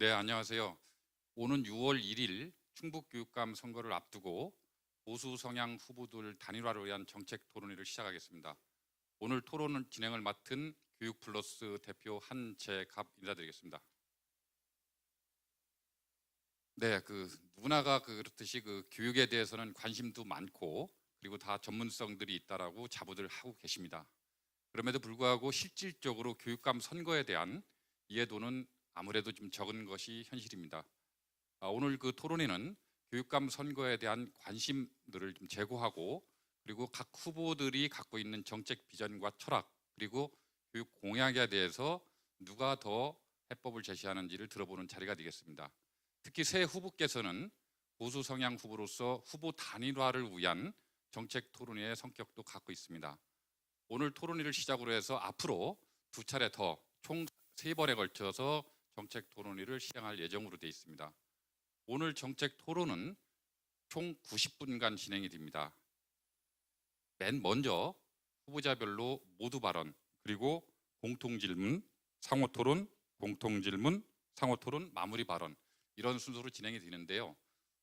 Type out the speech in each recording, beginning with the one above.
네, 안녕하세요. 오는 6월 1일 충북교육감 선거를 앞두고 보수 성향 후보들 단일화를 위한 정책 토론회를 시작하겠습니다. 오늘 토론 진행을 맡은 교육플러스 대표 한재갑 인사드리겠습니다. 네, 누구나가 그렇듯이 교육에 대해서는 관심도 많고 그리고 다 전문성들이 있다라고 자부들 하고 계십니다. 그럼에도 불구하고 실질적으로 교육감 선거에 대한 이해도는 아무래도 좀 적은 것이 현실입니다. 오늘 토론회는 교육감 선거에 대한 관심들을 좀 제고하고 그리고 각 후보들이 갖고 있는 정책 비전과 철학 그리고 교육 공약에 대해서 누가 더 해법을 제시하는지를 들어보는 자리가 되겠습니다. 특히 새 후보께서는 보수 성향 후보로서 후보 단일화를 위한 정책 토론회의 성격도 갖고 있습니다. 오늘 토론회를 시작으로 해서 앞으로 두 차례 더 총 3번에 걸쳐서 정책 토론회를 시행할 예정으로 되어 있습니다. 오늘 정책 토론은 총 90분간 진행이 됩니다. 맨 먼저 후보자별로 모두 발언, 그리고 공통질문, 상호토론, 공통질문, 상호토론, 마무리 발언 이런 순서로 진행이 되는데요.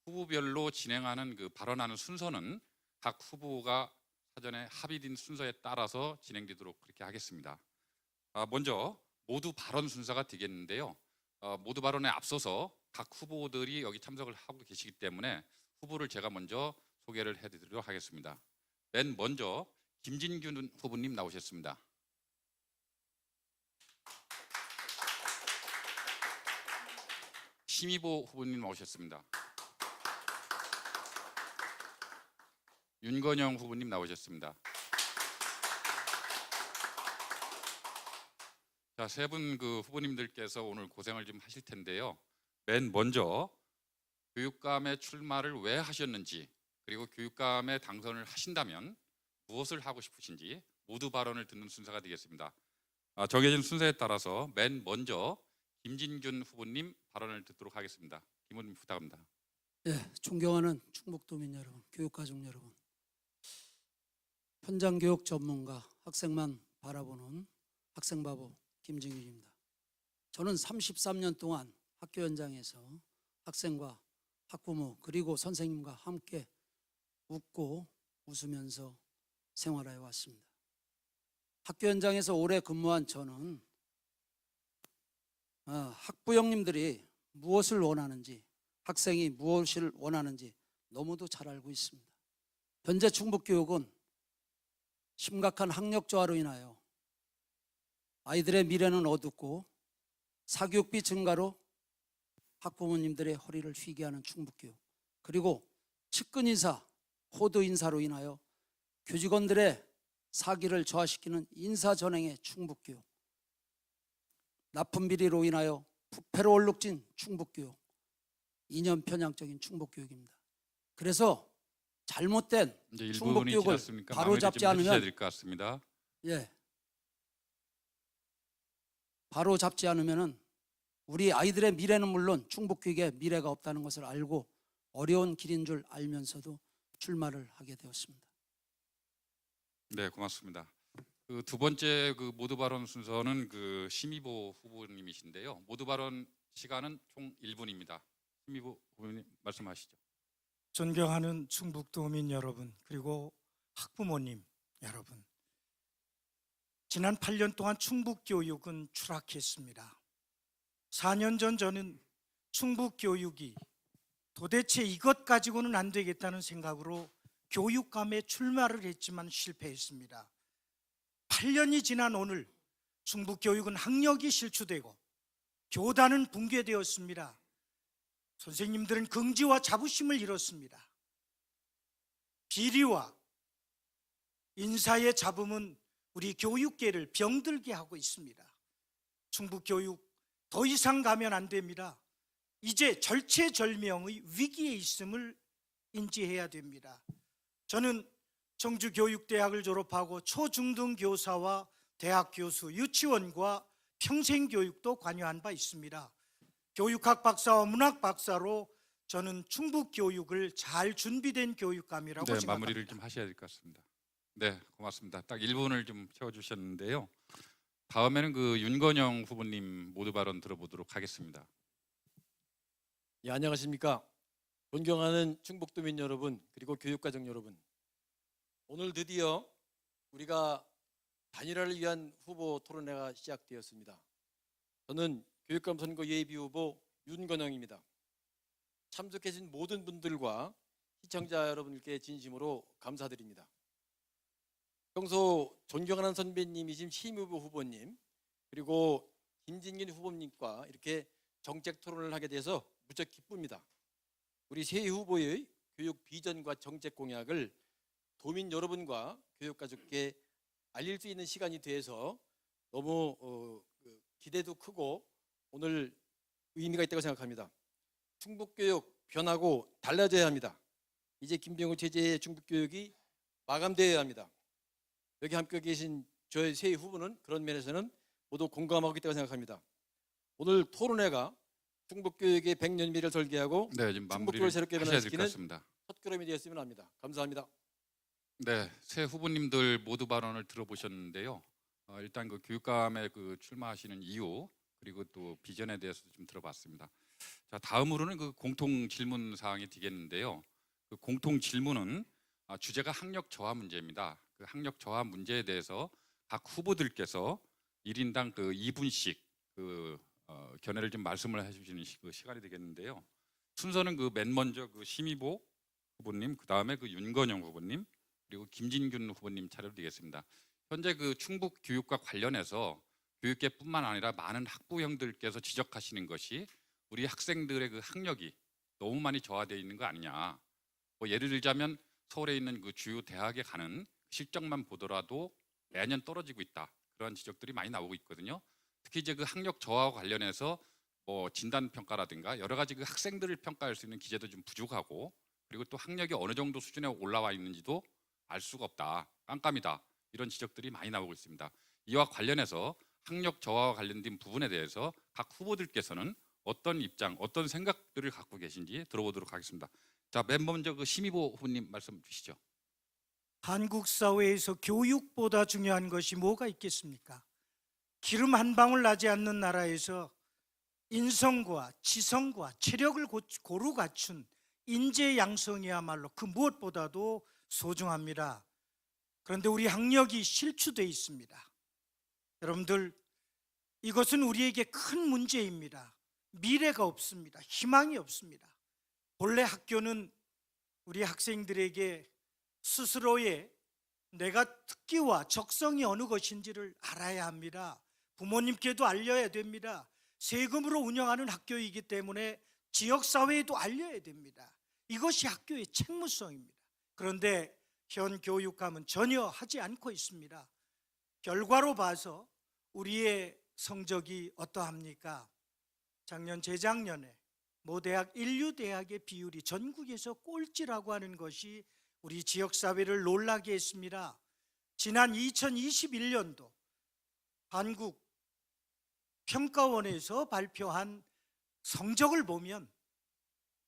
후보별로 진행하는 발언하는 순서는 각 후보가 사전에 합의된 순서에 따라서 진행되도록 그렇게 하겠습니다. 먼저 모두 발언 순서가 되겠는데요. 모두 발언에 앞서서 각 후보들이 여기 참석을 하고 계시기 때문에 후보를 제가 먼저 소개를 해드리도록 하겠습니다. 맨 먼저 김진균 후보님 나오셨습니다. 심희보 후보님 나오셨습니다. 윤건영 후보님 나오셨습니다. 자, 세 분 후보님들께서 오늘 고생을 좀 하실 텐데요. 맨 먼저 교육감의 출마를 왜 하셨는지 그리고 교육감에 당선을 하신다면 무엇을 하고 싶으신지 모두 발언을 듣는 순서가 되겠습니다. 정해진 순서에 따라서 맨 먼저 김진균 후보님 발언을 듣도록 하겠습니다. 김 후보님 부탁합니다. 네, 존경하는 충북도민 여러분, 교육가족 여러분, 현장교육 전문가, 학생만 바라보는 학생바보 김진균입니다. 저는 33년 동안 학교 현장에서 학생과 학부모 그리고 선생님과 함께 웃고 웃으면서 생활해 왔습니다. 학교 현장에서 오래 근무한 저는 학부형님들이 무엇을 원하는지, 학생이 무엇을 원하는지 너무도 잘 알고 있습니다. 현재 충북교육은 심각한 학력 저하로 인하여 아이들의 미래는 어둡고 사교육비 증가로 학부모님들의 허리를 휘게 하는 충북교육, 그리고 측근 인사, 호드 인사로 인하여 교직원들의 사기를 저하시키는 인사전행의 충북교육, 납품 비리로 인하여 부패로 얼룩진 충북교육, 이념 편향적인 충북교육입니다. 그래서 잘못된 충북교육을 바로잡지 않으면 바로잡지 않으면은 우리 아이들의 미래는 물론 충북교육의 미래가 없다는 것을 알고 어려운 길인 줄 알면서도 출마를 하게 되었습니다. 네, 고맙습니다. 두 번째 모두 발언 순서는 심희보 후보님이신데요. 모두 발언 시간은 총 1분입니다. 심희보 후보님 말씀하시죠. 존경하는 충북도민 여러분, 그리고 학부모님 여러분, 지난 8년 동안 충북교육은 추락했습니다. 4년 전 저는 충북교육이 도대체 이것 가지고는 안 되겠다는 생각으로 교육감에 출마를 했지만 실패했습니다. 8년이 지난 오늘 충북교육은 학력이 실추되고 교단은 붕괴되었습니다. 선생님들은 긍지와 자부심을 잃었습니다. 비리와 인사의 잡음은 우리 교육계를 병들게 하고 있습니다. 충북교육 더 이상 가면 안 됩니다. 이제 절체절명의 위기에 있음을 인지해야 됩니다. 저는 청주교육대학을 졸업하고 초중등 교사와 대학 교수, 유치원과 평생교육도 관여한 바 있습니다. 교육학 박사와 문학 박사로 저는 충북교육을 잘 준비된 교육감이라고 생각합니다. 마무리를 좀 하셔야 될 것 같습니다. 네, 고맙습니다. 딱 1분을 좀 채워주셨는데요. 다음에는 윤건영 후보님 모두 발언 들어보도록 하겠습니다. 예, 안녕하십니까. 존경하는 충북도민 여러분, 그리고 교육가정 여러분. 오늘 드디어 우리가 단일화를 위한 후보 토론회가 시작되었습니다. 저는 교육감 선거 예비 후보 윤건영입니다. 참석해주신 모든 분들과 시청자 여러분께 진심으로 감사드립니다. 평소 존경하는 선배님이신 심의부 후보님, 그리고 김진균 후보님과 이렇게 정책 토론을 하게 돼서 무척 기쁩니다. 우리 새 후보의 교육 비전과 정책 공약을 도민 여러분과 교육가족께 알릴 수 있는 시간이 돼서 너무 기대도 크고 오늘 의미가 있다고 생각합니다. 충북교육 변하고 달라져야 합니다. 이제 김병우 체제의 충북교육이 마감되어야 합니다. 여기 함께 계신 저의 새 후보는 그런 면에서는 모두 공감하고 있다고 생각합니다. 오늘 토론회가 충북교육의 100년미를 설계하고 네, 지금 마무리를 충북교육을 새롭게 하셔야 될 것 변화시키는 같습니다. 첫 걸음이 되었으면 합니다. 감사합니다. 네, 새 후보님들 모두 발언을 들어보셨는데요. 일단 그 교육감에 그 출마하시는 이유 그리고 또 비전에 대해서도 좀 들어봤습니다. 자, 다음으로는 그 공통 질문 사항이 되겠는데요. 그 공통 질문은 주제가 학력 저하 문제입니다. 그 학력 저하 문제에 대해서 각 후보들께서 1인당 그 2분씩 그 견해를 좀 말씀을 해주시는 그 시간이 되겠는데요. 순서는 그 맨 먼저 그 심의보 후보님, 그 다음에 그 윤건영 후보님, 그리고 김진균 후보님 차례로 되겠습니다. 현재 그 충북 교육과 관련해서 교육계뿐만 아니라 많은 학부형들께서 지적하시는 것이 우리 학생들의 그 학력이 너무 많이 저하되어 있는 거 아니냐. 뭐 예를 들자면 서울에 있는 그 주요 대학에 가는 실적만 보더라도 매년 떨어지고 있다. 그런 지적들이 많이 나오고 있거든요. 특히 이제 그 학력 저하와 관련해서 뭐 진단 평가라든가 여러 가지 그 학생들을 평가할 수 있는 기재도 좀 부족하고, 그리고 또 학력이 어느 정도 수준에 올라와 있는지도 알 수가 없다. 깜깜이다. 이런 지적들이 많이 나오고 있습니다. 이와 관련해서 학력 저하와 관련된 부분에 대해서 각 후보들께서는 어떤 입장, 어떤 생각들을 갖고 계신지 들어보도록 하겠습니다. 자, 맨 먼저 그 심의보 후보님 말씀 주시죠. 한국 사회에서 교육보다 중요한 것이 뭐가 있겠습니까? 기름 한 방울 나지 않는 나라에서 인성과 지성과 체력을 고루 갖춘 인재 양성이야말로 그 무엇보다도 소중합니다. 그런데 우리 학력이 실추되어 있습니다. 여러분들, 이것은 우리에게 큰 문제입니다. 미래가 없습니다. 희망이 없습니다. 본래 학교는 우리 학생들에게 스스로의 내가 특기와 적성이 어느 것인지를 알아야 합니다. 부모님께도 알려야 됩니다. 세금으로 운영하는 학교이기 때문에 지역사회에도 알려야 됩니다. 이것이 학교의 책무성입니다. 그런데 현 교육감은 전혀 하지 않고 있습니다. 결과로 봐서 우리의 성적이 어떠합니까? 작년, 재작년에 모 대학, 인류대학의 비율이 전국에서 꼴찌라고 하는 것이 우리 지역사회를 놀라게 했습니다. 지난 2021년도 한국평가원에서 발표한 성적을 보면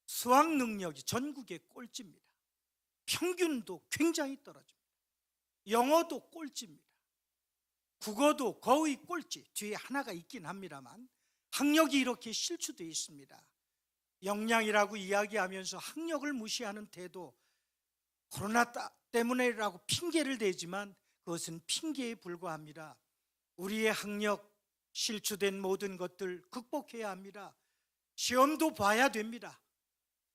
수학 능력이 전국의 꼴찌입니다. 평균도 굉장히 떨어집니다. 영어도 꼴찌입니다. 국어도 거의 꼴찌, 뒤에 하나가 있긴 합니다만 학력이 이렇게 실추되어 있습니다. 역량이라고 이야기하면서 학력을 무시하는 태도, 코로나 때문에라고 핑계를 대지만 그것은 핑계에 불과합니다. 우리의 학력 실추된 모든 것들 극복해야 합니다. 시험도 봐야 됩니다.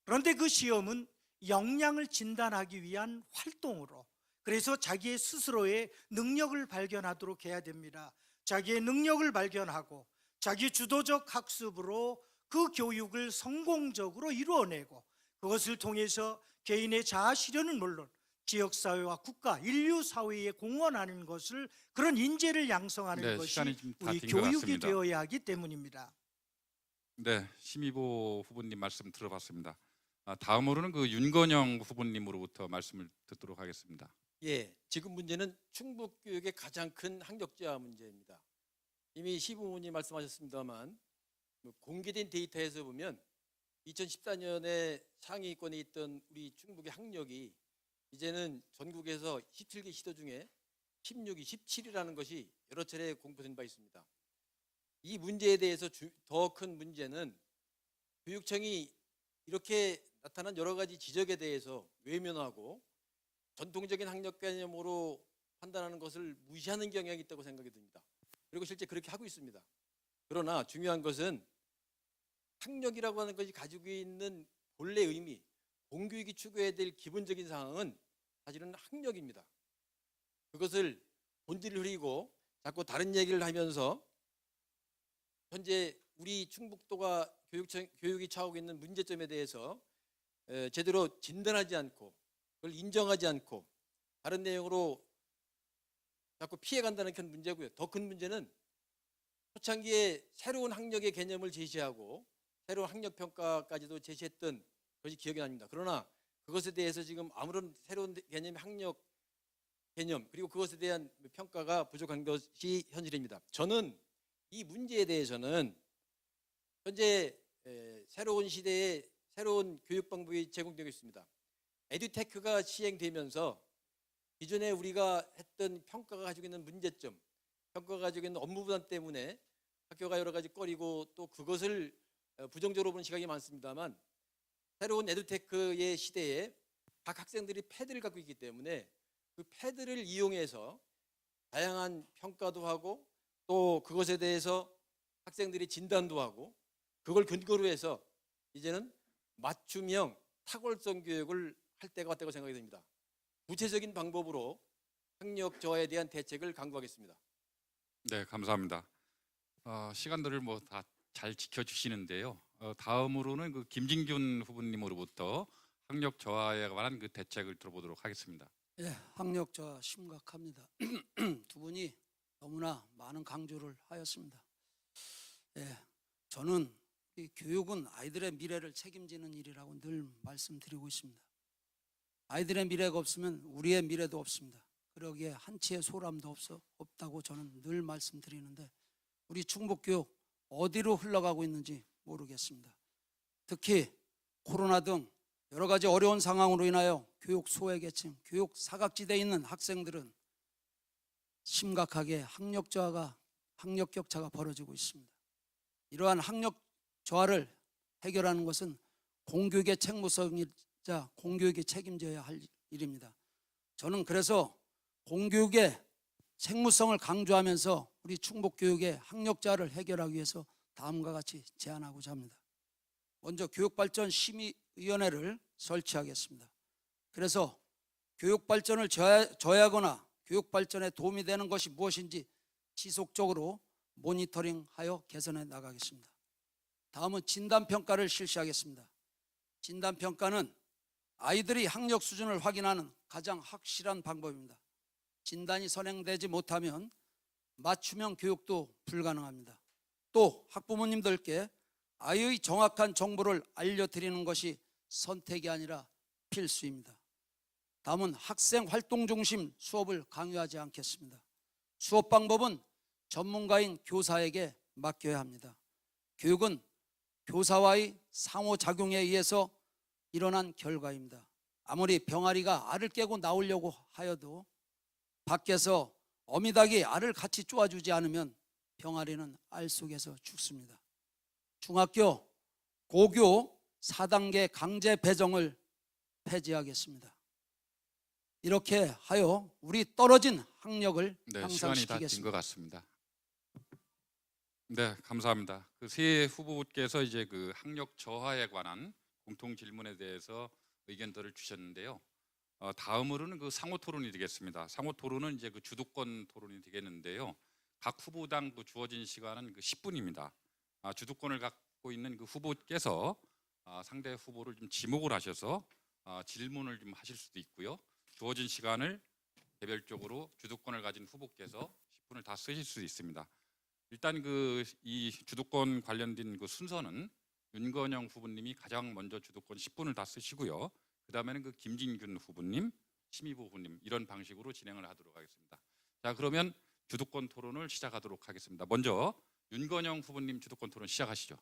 그런데 그 시험은 역량을 진단하기 위한 활동으로, 그래서 자기의 스스로의 능력을 발견하도록 해야 됩니다. 자기의 능력을 발견하고 자기 주도적 학습으로 그 교육을 성공적으로 이루어내고 그것을 통해서 개인의 자아 실현은 물론 지역사회와 국가, 인류사회에 공헌하는 것을, 그런 인재를 양성하는 네, 것이 시간이 좀 다 우리 된 것 교육이 같습니다. 되어야 하기 때문입니다. 네, 심의보 후보님 말씀 들어봤습니다. 다음으로는 그 윤건영 후보님으로부터 말씀을 듣도록 하겠습니다. 예, 지금 문제는 충북 교육의 가장 큰 학력 저하 문제입니다. 이미 시 부모님 말씀하셨습니다만 공개된 데이터에서 보면 2014년에 상위권에 있던 우리 충북의 학력이 이제는 전국에서 17개 시도 중에 16위, 17위라는 것이 여러 차례 공표된 바 있습니다. 이 문제에 대해서 더 큰 문제는 교육청이 이렇게 나타난 여러 가지 지적에 대해서 외면하고 전통적인 학력 개념으로 판단하는 것을 무시하는 경향이 있다고 생각이 듭니다. 그리고 실제 그렇게 하고 있습니다. 그러나 중요한 것은 학력이라고 하는 것이 가지고 있는 본래 의미, 공교육이 추구해야 될 기본적인 사항은 사실은 학력입니다. 그것을 본질을 흐리고 자꾸 다른 얘기를 하면서 현재 우리 충북도가 교육이 처하고 있는 문제점에 대해서 제대로 진단하지 않고 그걸 인정하지 않고 다른 내용으로 자꾸 피해간다는 큰 문제고요. 더 큰 문제는 초창기에 새로운 학력의 개념을 제시하고 새로운 학력 평가까지도 제시했던 것이 기억이 납니다. 그러나 그것에 대해서 지금 아무런 새로운 개념의 학력 개념 그리고 그것에 대한 평가가 부족한 것이 현실입니다. 저는 이 문제에 대해서는 현재 새로운 시대에 새로운 교육 방법이 제공되고 있습니다. 에듀테크가 시행되면서 기존에 우리가 했던 평가가 가지고 있는 문제점, 평가가 가지고 있는 업무 부담 때문에 학교가 여러 가지 꺼리고 또 그것을 부정적으로 보는 시각이 많습니다만 새로운 에듀테크의 시대에 각 학생들이 패드를 갖고 있기 때문에 그 패드를 이용해서 다양한 평가도 하고 또 그것에 대해서 학생들이 진단도 하고 그걸 근거로 해서 이제는 맞춤형 탁월성 교육을 할 때가 왔다고 생각이 듭니다. 구체적인 방법으로 학력 저하에 대한 대책을 강구하겠습니다. 네, 감사합니다. 시간들을 뭐 다 잘 지켜주시는데요. 다음으로는 그 김진균 후보님으로부터 학력 저하에 관한 그 대책을 들어보도록 하겠습니다. 예, 학력 저하 심각합니다. 두 분이 너무나 많은 강조를 하였습니다. 예, 저는 이 교육은 아이들의 미래를 책임지는 일이라고 늘 말씀드리고 있습니다. 아이들의 미래가 없으면 우리의 미래도 없습니다. 그러기에 한치의 소람도 없다고 저는 늘 말씀드리는데 우리 충북교육 어디로 흘러가고 있는지 모르겠습니다. 특히 코로나 등 여러 가지 어려운 상황으로 인하여 교육 소외계층, 교육 사각지대에 있는 학생들은 심각하게 학력 격차가 벌어지고 있습니다. 이러한 학력 저하를 해결하는 것은 공교육의 책무성이자 공교육이 책임져야 할 일입니다. 저는 그래서 공교육의 책무성을 강조하면서 우리 충북교육의 학력 저하를 해결하기 위해서 다음과 같이 제안하고자 합니다. 먼저 교육발전심의위원회를 설치하겠습니다. 그래서 교육발전을 저해하거나 교육발전에 도움이 되는 것이 무엇인지 지속적으로 모니터링하여 개선해 나가겠습니다. 다음은 진단평가를 실시하겠습니다. 진단평가는 아이들이 학력 수준을 확인하는 가장 확실한 방법입니다. 진단이 선행되지 못하면 맞춤형 교육도 불가능합니다. 또 학부모님들께 아이의 정확한 정보를 알려드리는 것이 선택이 아니라 필수입니다. 다음은 학생 활동 중심 수업을 강요하지 않겠습니다. 수업 방법은 전문가인 교사에게 맡겨야 합니다. 교육은 교사와의 상호작용에 의해서 일어난 결과입니다. 아무리 병아리가 알을 깨고 나오려고 하여도 밖에서 어미닭이 알을 같이 쪼아주지 않으면 병아리는 알 속에서 죽습니다. 중학교 고교 4단계 강제 배정을 폐지하겠습니다. 이렇게 하여 우리 떨어진 학력을 네, 시간이 다 din 것 향상시키겠습니다. 같습니다. 네, 감사합니다. 그 세 후보께서 이제 그 학력 저하에 관한 공통 질문에 대해서 의견들을 주셨는데요. 다음으로는 그 상호 토론이 되겠습니다. 상호 토론은 이제 그 주도권 토론이 되겠는데요. 각 후보당 그 주어진 시간은 그 10분입니다. 주도권을 갖고 있는 그 후보께서 상대 후보를 좀 지목을 하셔서 질문을 좀 하실 수도 있고요. 주어진 시간을 개별적으로 주도권을 가진 후보께서 10분을 다 쓰실 수 있습니다. 일단 그 이 주도권 관련된 그 순서는 윤건영 후보님이 가장 먼저 주도권 10분을 다 쓰시고요. 그 다음에는 그 김진균 후보님, 심의부 후보님 이런 방식으로 진행을 하도록 하겠습니다. 자, 그러면 주도권 토론을 시작하도록 하겠습니다. 먼저 윤건영 후보님 주도권 토론 시작하시죠.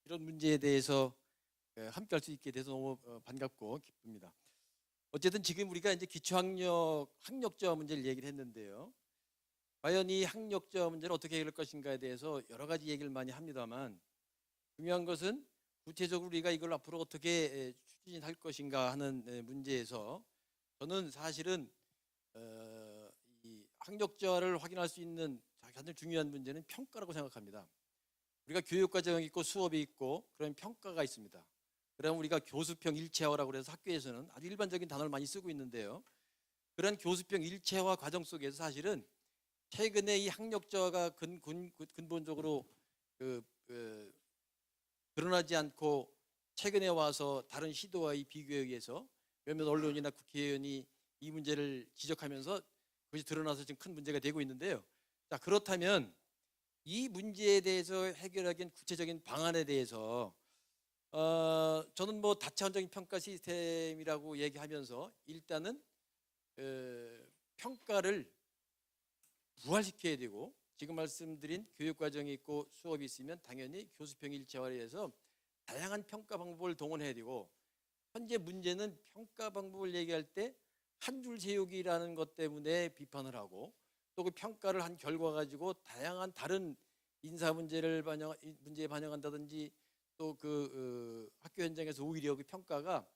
이런 문제에 대해서 함께할 수 있게 돼서 너무 반갑고 기쁩니다. 어쨌든 지금 우리가 이제 학력자 문제를 얘기를 했는데요. 과연 이 학력자 문제를 어떻게 해결할 것인가에 대해서 여러 가지 얘기를 많이 합니다만 중요한 것은 구체적으로 우리가 이걸 앞으로 어떻게 추진할 것인가 하는 문제에서 저는 사실은 이 학력자를 확인할 수 있는 가장 중요한 문제는 평가라고 생각합니다. 우리가 교육과정이 있고 수업이 있고 그런 평가가 있습니다. 그럼 우리가 교수평 일체화라고 해서 학교에서는 아주 일반적인 단어를 많이 쓰고 있는데요. 그런 교수평 일체화 과정 속에서 사실은 최근에 이 학력자가 근본적으로 드러나지 않고 최근에 와서 다른 시도와의 비교에 의해서 몇몇 언론이나 국회의원이 이 문제를 지적하면서 그것이 드러나서 지금 큰 문제가 되고 있는데요. 자, 그렇다면 이 문제에 대해서 해결하기엔 구체적인 방안에 대해서 저는 뭐 다차원적인 평가 시스템이라고 얘기하면서 일단은 평가를 부활시켜야 되고 지금 말씀드린 교육과정이 있고 수업이 있으면 당연히 교수평 일체화에 의해서 다양한 평가 방법을 동원해야 되고 현재 문제는 평가 방법을 얘기할 때 한 줄 세우기라는 것 때문에 비판을 하고 또 그 평가를 한 결과 가지고 다양한 다른 인사 문제에 반영한다든지 또 그 학교 현장에서 오히려 그 평가가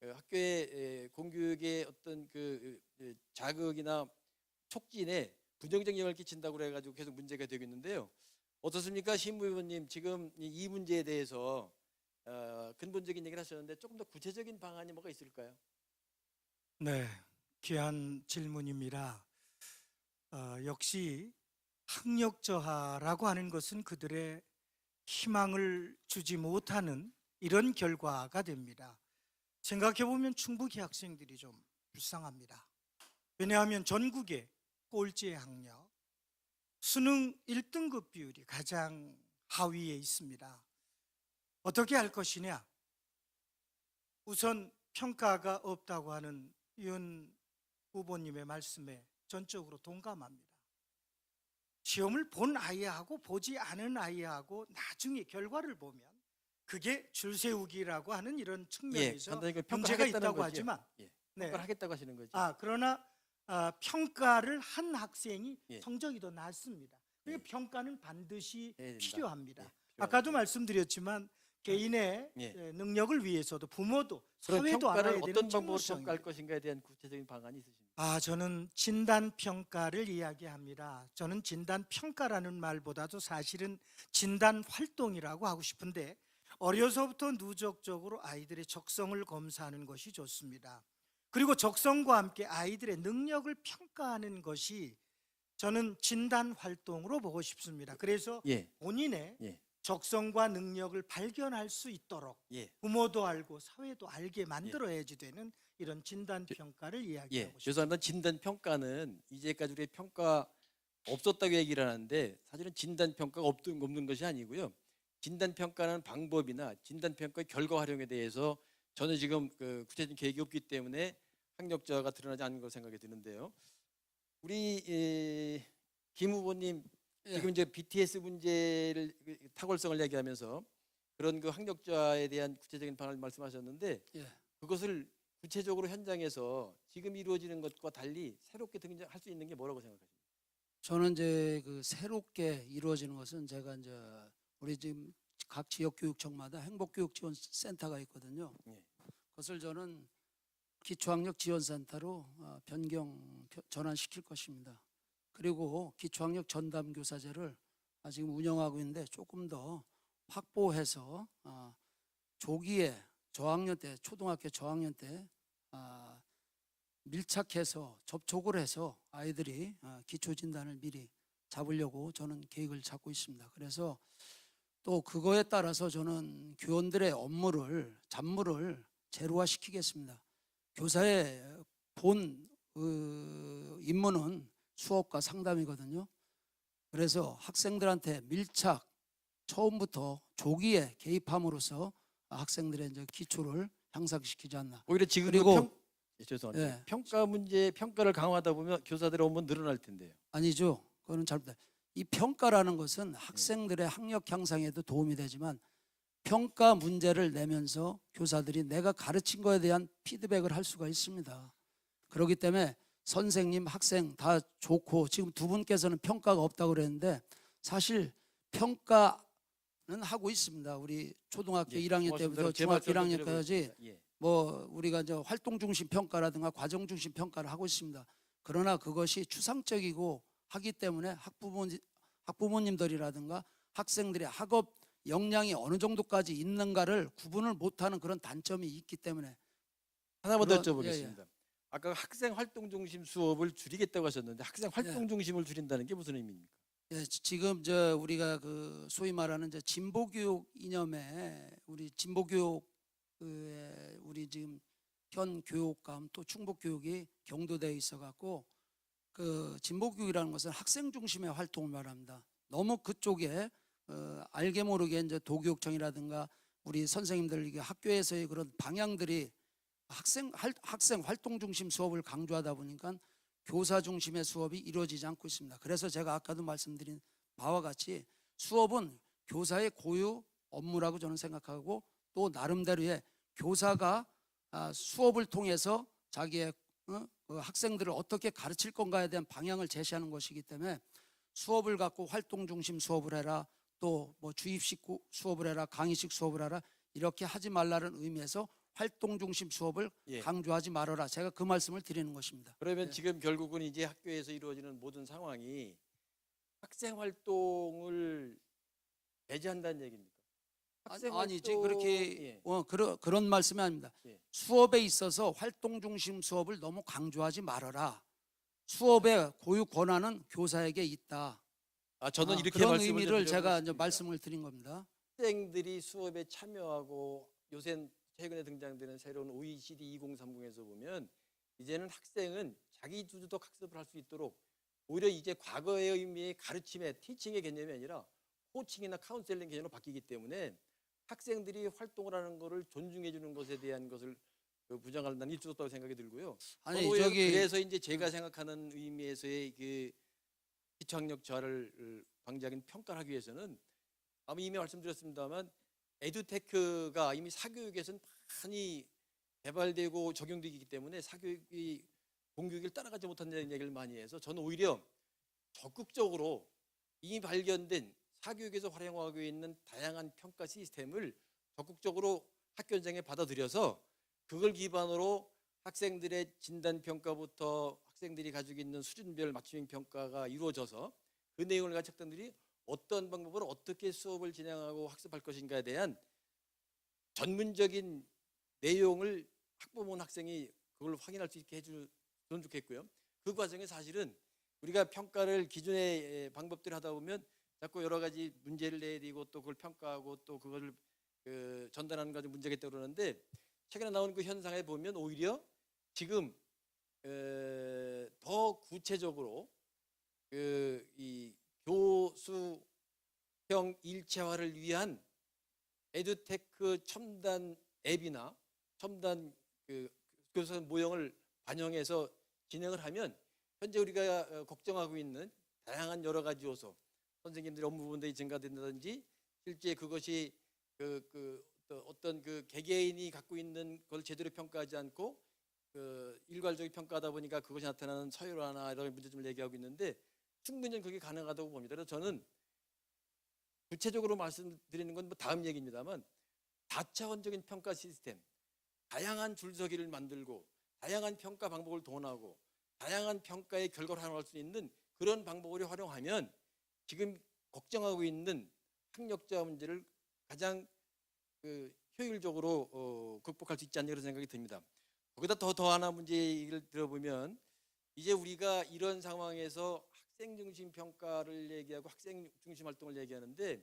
학교의 공교육의 어떤 그 자극이나 촉진에 부정적 영향을 끼친다고 그래가지고 계속 문제가 되고 있는데요. 어떻습니까, 신무위원님? 지금 이 문제에 대해서 근본적인 얘기를 하셨는데 조금 더 구체적인 방안이 뭐가 있을까요? 네, 귀한 질문입니다. 역시 학력 저하라고 하는 것은 그들의 희망을 주지 못하는 이런 결과가 됩니다. 생각해 보면 충북의 학생들이 좀 불쌍합니다. 왜냐하면 전국의 꼴찌의 학력, 수능 1등급 비율이 가장 하위에 있습니다. 어떻게 할 것이냐? 우선 평가가 없다고 하는 윤 후보님의 말씀에 전적으로 동감합니다. 시험을 본 아이하고 보지 않은 아이하고 나중에 결과를 보면 그게 줄 세우기라고 하는 이런 측면에서 간단히 그 문제가 평가하겠다는 있다고 거죠. 하지만 예, 네. 평가를 하겠다고 하시는 거죠. 그러나 평가를 한 학생이 예. 성적이 더 낮습니다. 그러니까 예. 평가는 반드시 해야 된다. 필요합니다. 예, 아까도 말씀드렸지만 개인의 예. 능력을 위해서도 부모도 그럼 사회도 평가를 알아야 어떤 되는 방법으로 책무성입니다. 평가할 것인가에 대한 구체적인 방안이 있으십니까? 저는 진단 평가를 이야기합니다. 저는 진단 평가라는 말보다도 사실은 진단 활동이라고 하고 싶은데 어려서부터 누적적으로 아이들의 적성을 검사하는 것이 좋습니다. 그리고 적성과 함께 아이들의 능력을 평가하는 것이 저는 진단 활동으로 보고 싶습니다. 그래서 예, 본인의 예, 적성과 능력을 발견할 수 있도록 예, 부모도 알고 사회도 알게 만들어야지 되는 이런 진단 평가를 예. 이야기하고 싶습니다. 죄송합니다. 진단 평가는 이제까지 우리 평가 없었다고 얘기를 하는데 사실은 진단 평가가 없는 것이 아니고요. 진단 평가는 방법이나 진단 평가의 결과 활용에 대해서 저는 지금 그 구체적인 계획이 없기 때문에 학력자가 드러나지 않는 걸 생각이 드는데요. 우리 김 후보님 예. 지금 이제 BTS 문제를 탁월성을 얘기하면서 그런 그 학력자에 대한 구체적인 방안을 말씀하셨는데 예. 그것을 구체적으로 현장에서 지금 이루어지는 것과 달리 새롭게 등장할 수 있는 게 뭐라고 생각하십니까? 저는 이제 그 새롭게 이루어지는 것은 제가 이제 우리 지금 각 지역 교육청마다 행복교육 지원센터가 있거든요. 예. 그것을 저는 기초학력 지원센터로 전환시킬 것입니다. 그리고 기초학력 전담교사제를 지금 운영하고 있는데 조금 더 확보해서 조기에 저학년 때 초등학교 저학년 때 밀착해서 접촉을 해서 아이들이 기초 진단을 미리 잡으려고 저는 계획을 잡고 있습니다. 그래서 또 그거에 따라서 저는 교원들의 잡무를 제로화시키겠습니다. 교사의 본 임무는 수업과 상담이거든요. 그래서 학생들한테 밀착 처음부터 조기에 개입함으로써 학생들의 이제 기초를 향상시키지 않나. 오히려 지금 그리고 죄송합니다. 예. 평가를 강화하다 보면 교사들의 업무 늘어날 텐데요. 아니죠. 그거는 잘못돼. 이 평가라는 것은 학생들의 학력 향상에도 도움이 되지만 평가 문제를 내면서 교사들이 내가 가르친 거에 대한 피드백을 할 수가 있습니다. 그렇기 때문에 선생님, 학생 다 좋고 지금 두 분께서는 평가가 없다고 그랬는데 사실 평가는 하고 있습니다. 우리 초등학교 예, 1학년 고맙습니다. 때부터 제 중학교 말씀 1학년까지 예. 뭐 우리가 이제 활동 중심 평가라든가 과정 중심 평가를 하고 있습니다. 그러나 그것이 추상적이고 하기 때문에 학부모님들이라든가 학생들의 학업 역량이 어느 정도까지 있는가를 구분을 못하는 그런 단점이 있기 때문에 하나만 더 그런- 여쭤보겠습니다. 아까 학생 활동 중심 수업을 줄이겠다고 하셨는데 학생 활동 중심을 줄인다는 게 무슨 의미입니까? 예, 지금 우리가 그 소위 말하는 진보 교육 이념에 우리 진보 교육에 우리 지금 현 교육감 또 충북 교육이 경도되어 있어 갖고 그 진보 교육이라는 것은 학생 중심의 활동을 말합니다. 너무 그쪽에 알게 모르게 이제 도교육청이라든가 우리 선생님들 이게 학교에서의 그런 방향들이 학생 활동 중심 수업을 강조하다 보니까 교사 중심의 수업이 이루어지지 않고 있습니다. 그래서 제가 아까도 말씀드린 바와 같이 수업은 교사의 고유 업무라고 저는 생각하고 또 나름대로의 교사가 수업을 통해서 자기의 그 학생들을 어떻게 가르칠 건가에 대한 방향을 제시하는 것이기 때문에 수업을 갖고 활동 중심 수업을 해라 또 뭐 주입식 수업을 해라 강의식 수업을 해라 이렇게 하지 말라는 의미에서 활동 중심 수업을 예. 강조하지 말아라. 제가 그 말씀을 드리는 것입니다. 그러면 네. 지금 결국은 이제 학교에서 이루어지는 모든 상황이 학생 활동을 배제한다는 얘기입니까? 아니지 그렇게 예. 그런 말씀이 아닙니다. 예. 수업에 있어서 활동 중심 수업을 너무 강조하지 말아라. 수업의 고유 권한은 교사에게 있다. 저는 이렇게 그런 말씀을 의미를 좀 제가 이제 드려보겠습니다. 말씀을 드린 겁니다. 학생들이 수업에 참여하고 요새 최근에 등장되는 새로운 OECD 2030에서 보면 이제는 학생은 자기 주도적 학습을 할 수 있도록 오히려 이제 과거의 의미의 가르침의 티칭의 개념이 아니라 코칭이나 카운셀링 개념으로 바뀌기 때문에 학생들이 활동을 하는 것을 존중해 주는 것에 대한 것을 부정할 난 일조였다고 생각이 들고요. 아니 오히려 저기 그래서 이제 제가 생각하는 의미에서의 그 기초학력 저하를 방지하기 평가를 하기 위해서는 아마 이미 말씀드렸습니다만 에듀테크가 이미 사교육에서는 많이 개발되고 적용되기 때문에 사교육이 공교육을 따라가지 못한다는 얘기를 많이 해서 저는 오히려 적극적으로 이미 발견된 사교육에서 활용하고 있는 다양한 평가 시스템을 적극적으로 학교 현장에 받아들여서 그걸 기반으로 학생들의 진단 평가부터 학생들이 가지고 있는 수준별 맞춤형 평가가 이루어져서 그 내용을 가진 학생들이 어떤 방법으로 어떻게 수업을 진행하고 학습할 것인가에 대한 전문적인 내용을 학부모나 학생이 그걸 확인할 수 있게 해주면 좋겠고요. 그 과정에 사실은 우리가 평가를 기존의 방법대로 하다 보면 자꾸 여러 가지 문제를 내리고 또 그걸 평가하고 또 그걸 전달하는 가지고 문제가 있다고 그러는데 최근에 나온 그 현상에 보면 오히려 지금 더 구체적으로 이 교수형 일체화를 위한 에듀테크 첨단 앱이나 첨단 교수 모형을 반영해서 진행을 하면 현재 우리가 걱정하고 있는 다양한 여러 가지 요소, 선생님들의 업무 부분들이 증가된다든지 실제 그것이 어떤 개개인이 갖고 있는 걸 제대로 평가하지 않고 일괄적인 평가하다 보니까 그것이 나타나는 서열화나 이런 문제점을 얘기하고 있는데 충분히 그게 가능하다고 봅니다. 그래서 저는 구체적으로 말씀드리는 건 뭐 다음 얘기입니다만 다차원적인 평가 시스템, 다양한 줄서기를 만들고 다양한 평가 방법을 도원하고 다양한 평가의 결과를 활용할 수 있는 그런 방법을 활용하면 지금 걱정하고 있는 학력자 문제를 가장 효율적으로 극복할 수 있지 않나 그런 생각이 듭니다. 거기다 더 하나 문제를 들어보면 이제 우리가 이런 상황에서 학생 중심 평가를 얘기하고 학생 중심 활동을 얘기하는데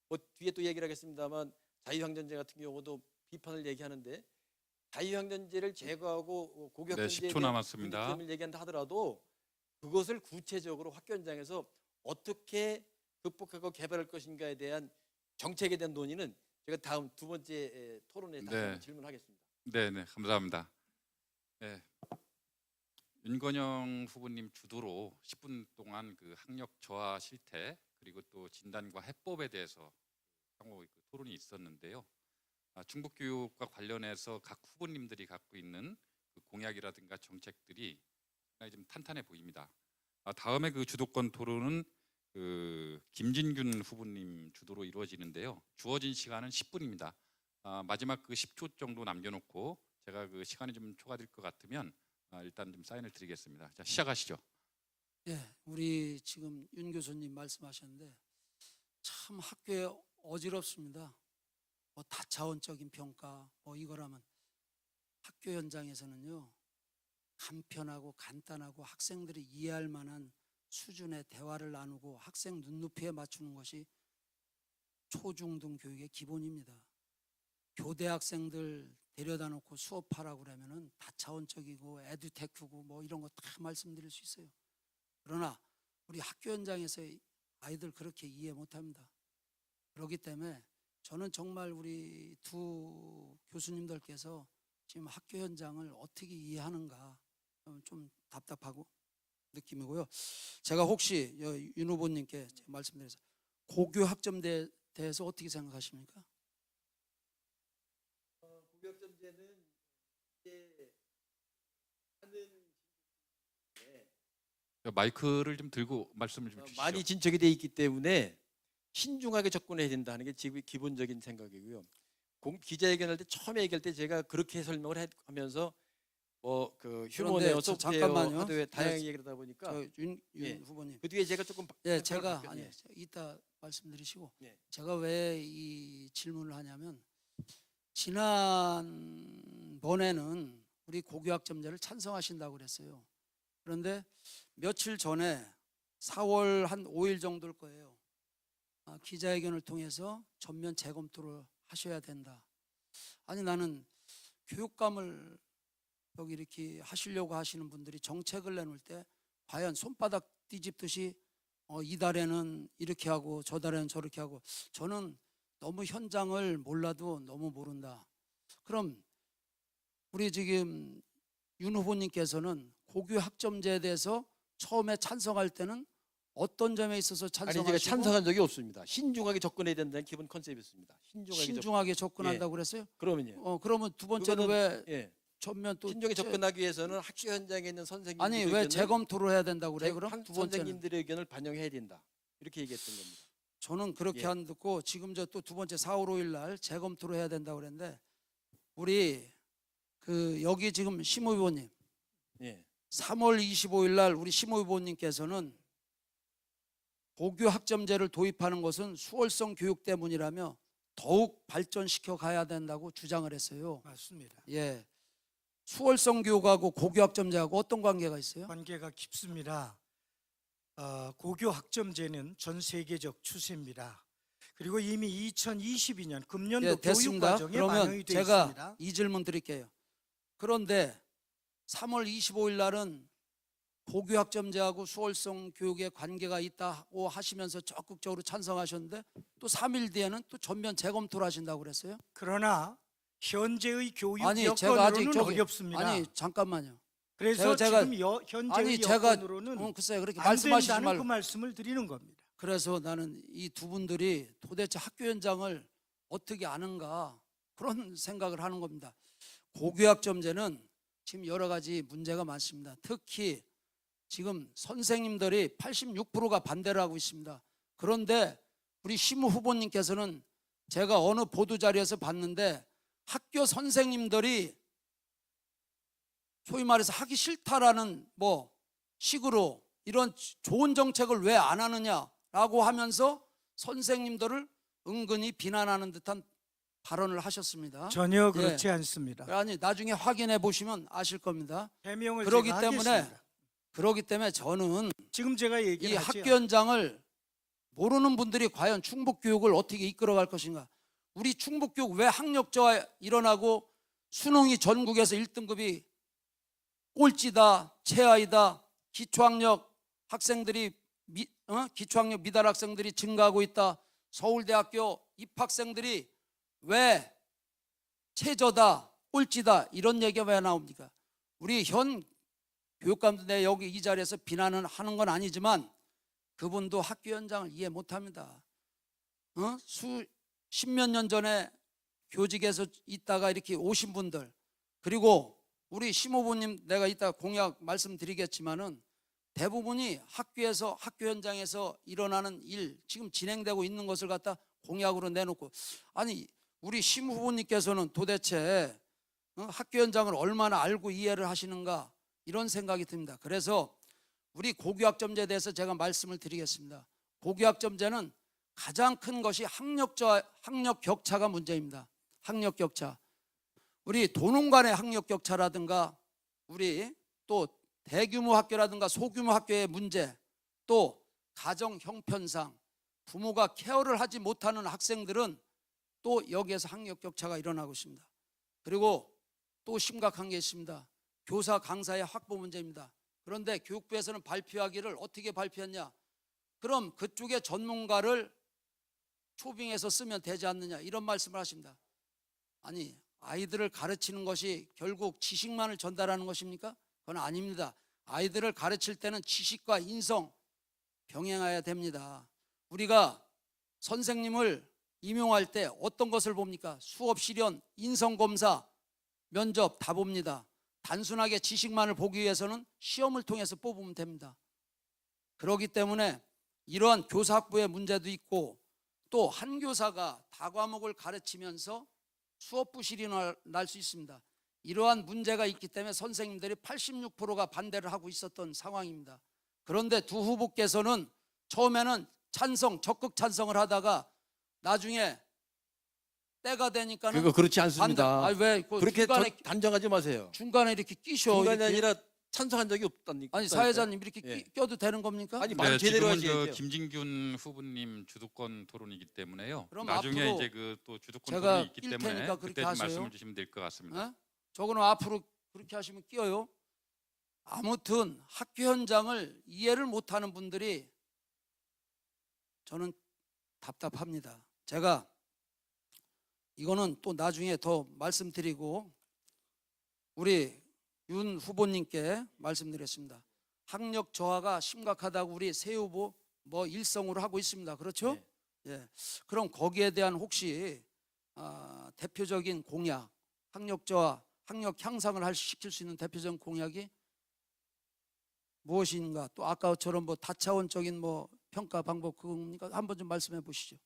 뭐 뒤에 또 얘기를 하겠습니다만 자유학년제 같은 경우도 비판을 얘기하는데 자유학년제를 제거하고 고교학년제에 10초 남았습니다. 문제점을 얘기한다 하더라도 그것을 구체적으로 학교 현장에서 어떻게 극복하고 개발할 것인가에 대한 정책에 대한 논의는 제가 다음 두 번째 토론에 다시 한번 질문하겠습니다. 네, 감사합니다. 네. 윤건영 후보님 주도로 10분 동안 그 학력 저하 실태 그리고 또 진단과 해법에 대해서 상호 그 토론이 있었는데요. 충북 교육과 관련해서 각 후보님들이 갖고 있는 그 공약이라든가 정책들이 상당히 좀 탄탄해 보입니다. 다음에 그 주도권 토론은 그 김진균 후보님 주도로 이루어지는데요. 주어진 시간은 10분입니다. 마지막 그 10초 정도 남겨놓고 제가 그 시간이 좀 초과될 것 같으면 일단 좀 사인을 드리겠습니다. 자, 시작하시죠. 예, 우리 지금 윤 교수님 말씀하셨는데 참 학교에 어지럽습니다. 뭐 다차원적인 평가 뭐 이거라면 학교 현장에서는요 간편하고 간단하고 학생들이 이해할 만한 수준의 대화를 나누고 학생 눈높이에 맞추는 것이 초중등 교육의 기본입니다. 교대 학생들 데려다 놓고 수업하라고 그러면은 다차원적이고 에듀테크고 뭐 이런 거 다 말씀드릴 수 있어요. 그러나 우리 학교 현장에서 아이들 그렇게 이해 못합니다. 그렇기 때문에 저는 정말 우리 두 교수님들께서 지금 학교 현장을 어떻게 이해하는가 좀 답답하고 느낌이고요. 제가 혹시 윤 후보님께 말씀드려서 고교 학점제에 대해서 어떻게 생각하십니까? 고교학점제는 이제 하는 마이크를 좀 들고 말씀을 좀 주시죠. 많이 진척이 돼 있기 때문에 신중하게 접근해야 된다는 게 지금 기본적인 생각이고요. 기자회견할 때 처음에 얘기할 때 제가 그렇게 설명을 하면서 뭐 그 휴머네어, 소프트웨어, 잠깐만요. 하드웨어 다양하게 네, 얘기를 하다 보니까 윤 예. 후보님. 그 뒤에 제가 조금 예, 제가 바뀌었- 아니 예. 이따 말씀드리시고 예. 제가 왜 이 질문을 하냐면 지난번에는 우리 고교학점제를 찬성하신다고 그랬어요. 그런데 며칠 전에 4월 한 5일 정도일 거예요. 기자회견을 통해서 전면 재검토를 하셔야 된다. 아니 나는 교육감을 여기 이렇게 하시려고 하시는 분들이 정책을 내놓을 때 과연 손바닥 뒤집듯이 이달에는 이렇게 하고 저달에는 저렇게 하고 저는 너무 현장을 몰라도 너무 모른다. 그럼 우리 지금 윤 후보님께서는 고교 학점제에 대해서 처음에 찬성할 때는 어떤 점에 있어서 아니 찬성하시고 제가 찬성한 적이 없습니다. 신중하게 접근해야 된다는 기본 컨셉이었습니다. 신중하게 접근한다고 그랬어요? 그러면요. 그러면 두 번째는 그거는, 왜 예. 전면 또 신중하게 접근하기 위해서는 학교 현장에 있는 선생님들 아니 왜 재검토를 해야 된다고 그래요? 그럼 두 번째는 선생님들의 의견을 반영해야 된다. 이렇게 얘기했던 겁니다. 저는 그렇게 예. 안 듣고 지금 저 또 두 번째 4월 5일 날 재검토를 해야 된다고 그랬는데 우리 그 여기 지금 심우 의원님 예. 3월 25일 날 우리 심우 의원님께서는 고교 학점제를 도입하는 것은 수월성 교육 때문이라며 더욱 발전시켜 가야 된다고 주장을 했어요. 맞습니다. 예. 수월성 교육하고 고교 학점제하고 어떤 관계가 있어요? 관계가 깊습니다. 고교 학점제는 전 세계적 추세입니다. 그리고 이미 2022년 금년도 예, 교육 됐습니다. 과정에 그러면 반영이 되어 제가 있습니다. 이 질문 드릴게요. 그런데 3월 25일 날은 고교 학점제하고 수월성 교육에 관계가 있다고 하시면서 적극적으로 찬성하셨는데 또 3일 뒤에는 또 전면 재검토를 하신다고 그랬어요? 그러나 현재의 교육 아니 제가 아직 여건으로는 저기 어렵습니다. 아니 잠깐만요. 그래서 제가- 지금 현재의 아니 제가 여건으로는 글쎄요 그렇게 안 말씀하시지 된다는 말고 그 말씀을 드리는 겁니다. 그래서 나는 이 두 분들이 도대체 학교 현장을 어떻게 아는가 그런 생각을 하는 겁니다. 고교학점제는 지금 여러 가지 문제가 많습니다. 특히 지금 선생님들이 86%가 반대를 하고 있습니다. 그런데 우리 심우 후보님께서는 제가 어느 보도 자리에서 봤는데 학교 선생님들이 소위 말해서 하기 싫다라는 뭐 식으로 이런 좋은 정책을 왜 안 하느냐라고 하면서 선생님들을 은근히 비난하는 듯한 발언을 하셨습니다. 전혀 그렇지 않습니다. 아니 나중에 확인해 보시면 아실 겁니다. 해명을 그러기 제가 때문에 하겠습니다. 그러기 때문에 저는 지금 제가 이 얘기를 학교 하죠. 현장을 모르는 분들이 과연 충북 교육을 어떻게 이끌어갈 것인가? 우리 충북 교육 왜 학력저하 일어나고 수능이 전국에서 1등급이 꼴찌다, 최하이다, 기초학력 학생들이 기초학력 미달 학생들이 증가하고 있다. 서울대학교 입학생들이 왜 최저다, 꼴찌다 이런 얘기가 왜 나옵니까? 우리 현 교육감도 내 여기 이 자리에서 비난을 하는 건 아니지만 그분도 학교 현장을 이해 못합니다. 십몇 년 전에 교직에서 있다가 이렇게 오신 분들, 그리고 우리 심호부님 내가 이따 공약 말씀드리겠지만은 대부분이 학교에서 학교 현장에서 일어나는 일 지금 진행되고 있는 것을 갖다 공약으로 내놓고, 아니 우리 심 후보님께서는 도대체 학교 현장을 얼마나 알고 이해를 하시는가 이런 생각이 듭니다. 그래서 우리 고교학점제에 대해서 제가 말씀을 드리겠습니다. 고교학점제는 가장 큰 것이 학력 격차가 문제입니다. 학력 격차. 우리 도농 간의 학력 격차라든가 우리 또 대규모 학교라든가 소규모 학교의 문제, 또 가정 형편상 부모가 케어를 하지 못하는 학생들은 또 여기에서 학력 격차가 일어나고 있습니다. 그리고 또 심각한 게 있습니다. 교사 강사의 확보 문제입니다. 그런데 교육부에서는 발표하기를 어떻게 발표했냐? 그럼 그쪽의 전문가를 초빙해서 쓰면 되지 않느냐 이런 말씀을 하십니다. 아니 아이들을 가르치는 것이 결국 지식만을 전달하는 것입니까? 그건 아닙니다. 아이들을 가르칠 때는 지식과 인성 병행해야 됩니다. 우리가 선생님을 임용할 때 어떤 것을 봅니까? 수업 실현, 인성검사, 면접 다 봅니다. 단순하게 지식만을 보기 위해서는 시험을 통해서 뽑으면 됩니다. 그렇기 때문에 이러한 교사 학부의 문제도 있고, 또 한 교사가 다과목을 가르치면서 수업 부실이 날 수 있습니다. 이러한 문제가 있기 때문에 선생님들이 86%가 반대를 하고 있었던 상황입니다. 그런데 두 후보께서는 처음에는 적극 찬성을 하다가 나중에 때가 되니까는 그거 그렇지 않습니다. 왜 그렇게 중간에, 단정하지 마세요. 중간에 이렇게 끼셔? 중간이 이렇게? 아니라 찬성한 적이 없다니까. 아니 사회자님 이렇게 예. 껴도 되는 겁니까? 아니 말 네, 제대로 지금은 하셔야죠. 김진균 후보님 주도권 토론이기 때문에요. 그럼 나중에 앞으로 이제 그 또 주도권 제가 토론이 있기 낄 때문에 테니까 그렇게 그때 좀 하세요. 말씀을 주시면 될 것 같습니다. 어? 저거는 앞으로 그렇게 하시면 끼어요. 아무튼 학교 현장을 이해를 못하는 분들이 저는 답답합니다. 제가 이거는 또 나중에 더 말씀드리고 우리 윤 후보님께 말씀드렸습니다. 학력 저하가 심각하다고 우리 새 후보 뭐 일성으로 하고 있습니다. 그렇죠? 네. 예. 그럼 거기에 대한 혹시 대표적인 공약, 학력 저하, 학력 향상을 시킬 수 있는 대표적인 공약이 무엇인가? 또 아까처럼 뭐 다차원적인 뭐 평가 방법 그겁니까? 한번 좀 말씀해 보시죠.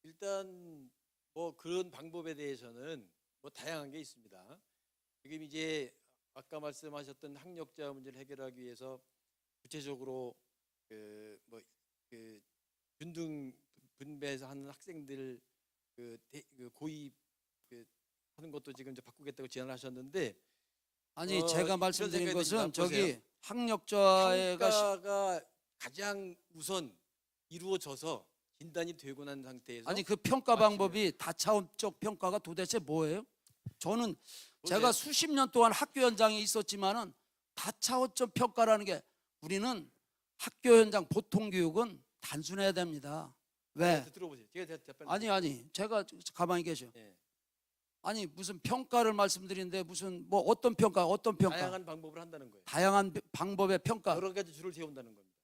일단 뭐 그런 방법에 대해서는 뭐 다양한 게 있습니다. 지금 이제 아까 말씀하셨던 학력자 문제를 해결하기 위해서 구체적으로 그 균등 분배해서 하는 학생들 고입 하는 것도 지금 이제 바꾸겠다고 제안을 하셨는데, 아니 제가 이런 말씀드린 생각이 것은 듭니다. 보세요. 저기 학력 저하가 평가가 가장 우선 이루어져서 진단이 되고 난 상태에서 아니 그 평가 방법이 다차원적 평가가 도대체 뭐예요? 저는 제가 수십 년 동안 학교 현장에 있었지만은 다차원적 평가라는 게 우리는 학교 현장 보통 교육은 단순해야 됩니다. 왜? 들어보세요. 제가 답변. 아니 제가 가만히 계셔. 예. 아니 무슨 평가를 말씀드리는데 무슨 뭐 어떤 평가? 다양한 방법을 한다는 거예요. 다양한 방법의 평가. 여러 가지 줄을 세운다는 겁니다.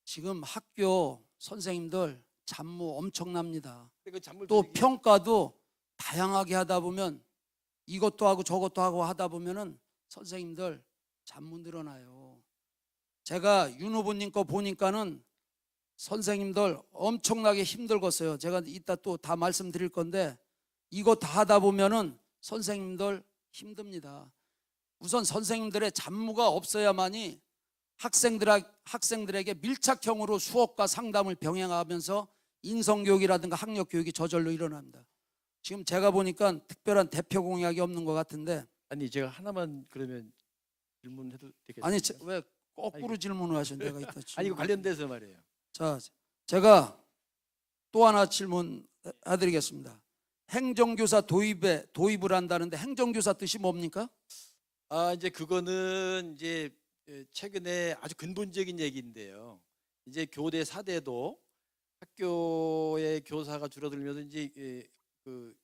지금 학교 선생님들 잡무 엄청납니다. 근데 그 잔물 또 조직이 평가도 다양하게 하다 보면 이것도 하고 저것도 하고 하다 보면은 선생님들 잡무 늘어나요. 제가 윤 후보님 거 보니까는 선생님들 엄청나게 힘들겠어요. 제가 이따 또 다 말씀드릴 건데 이거 다 하다 보면은 선생님들 힘듭니다. 우선 선생님들의 잡무가 없어야만이 학생들에게 밀착형으로 수업과 상담을 병행하면서 인성교육이라든가 학력교육이 저절로 일어납니다. 지금 제가 보니까 특별한 대표 공약이 없는 것 같은데 아니 제가 하나만 그러면 질문해도 되겠습니까? 아니 왜 거꾸로 질문을 하신 내가 이따 아니 이거 관련돼서 말이에요. 자, 제가 또 하나 질문해드리겠습니다. 행정교사 도입을 한다는데 행정교사 뜻이 뭡니까? 이제 그거는 이제 최근에 아주 근본적인 얘기인데요. 이제 교대 4대도 학교의 교사가 줄어들면서 이제 그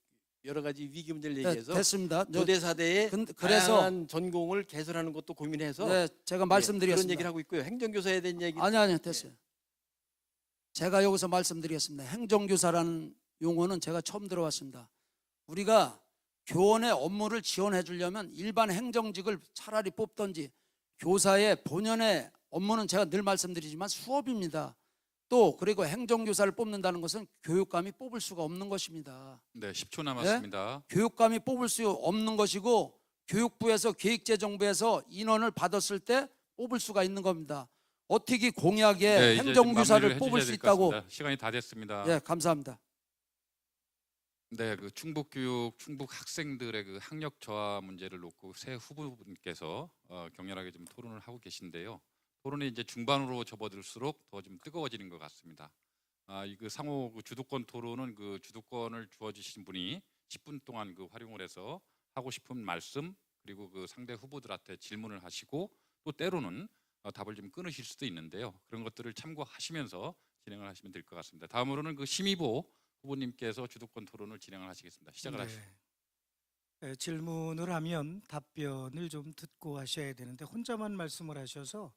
여러 가지 위기 문제를 얘기해서 됐습니다. 교대 4대의 그래서 다양한 전공을 개설하는 것도 고민해서 네, 제가 그런 말씀드리겠습니다. 얘기를 하고 있고요. 행정교사에 대한 얘기 아니 됐어요. 제가 여기서 말씀드리겠습니다. 행정교사라는 용어는 제가 처음 들어봤습니다. 우리가 교원의 업무를 지원해 주려면 일반 행정직을 차라리 뽑던지, 교사의 본연의 업무는 제가 늘 말씀드리지만 수업입니다. 또 그리고 행정교사를 뽑는다는 것은 교육감이 뽑을 수가 없는 것입니다. 네, 10초 남았습니다. 교육감이 뽑을 수 없는 것이고 교육부에서 계획재정부에서 인원을 받았을 때 뽑을 수가 있는 겁니다. 어떻게 공약에 네, 이제 좀 행정교사를 마무리를 뽑을 해주셔야 수 될것 있다고? 같습니다. 시간이 다 됐습니다. 예, 감사합니다. 네, 그 충북교육, 충북 학생들의 그 학력 저하 문제를 놓고 새 후보분께서 격렬하게 좀 토론을 하고 계신데요. 토론이 이제 중반으로 접어들수록 더 좀 뜨거워지는 것 같습니다. 이그 상호 그 주도권 토론은 그 주도권을 주어주신 분이 10분 동안 그 활용을 해서 하고 싶은 말씀, 그리고 그 상대 후보들한테 질문을 하시고, 또 때로는 답을 좀 끊으실 수도 있는데요. 그런 것들을 참고하시면서 진행을 하시면 될 것 같습니다. 다음으로는 그 심의보 후보님께서 주도권 토론을 진행을 하시겠습니다. 시작을 하시죠. 질문을 하면 답변을 좀 듣고 하셔야 되는데 혼자만 말씀을 하셔서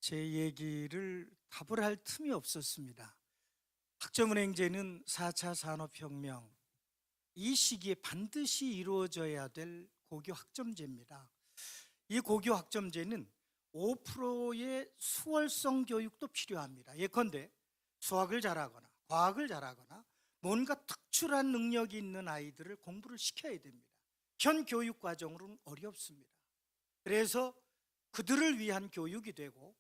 제 얘기를 답을 할 틈이 없었습니다. 학점은행제는 4차 산업혁명, 이 시기에 반드시 이루어져야 될 고교 학점제입니다. 이 고교 학점제는 5%의 수월성 교육도 필요합니다. 예컨대 수학을 잘하거나 과학을 잘하거나 뭔가 특출한 능력이 있는 아이들을 공부를 시켜야 됩니다. 현 교육 과정으로는 어렵습니다. 그래서 그들을 위한 교육이 되고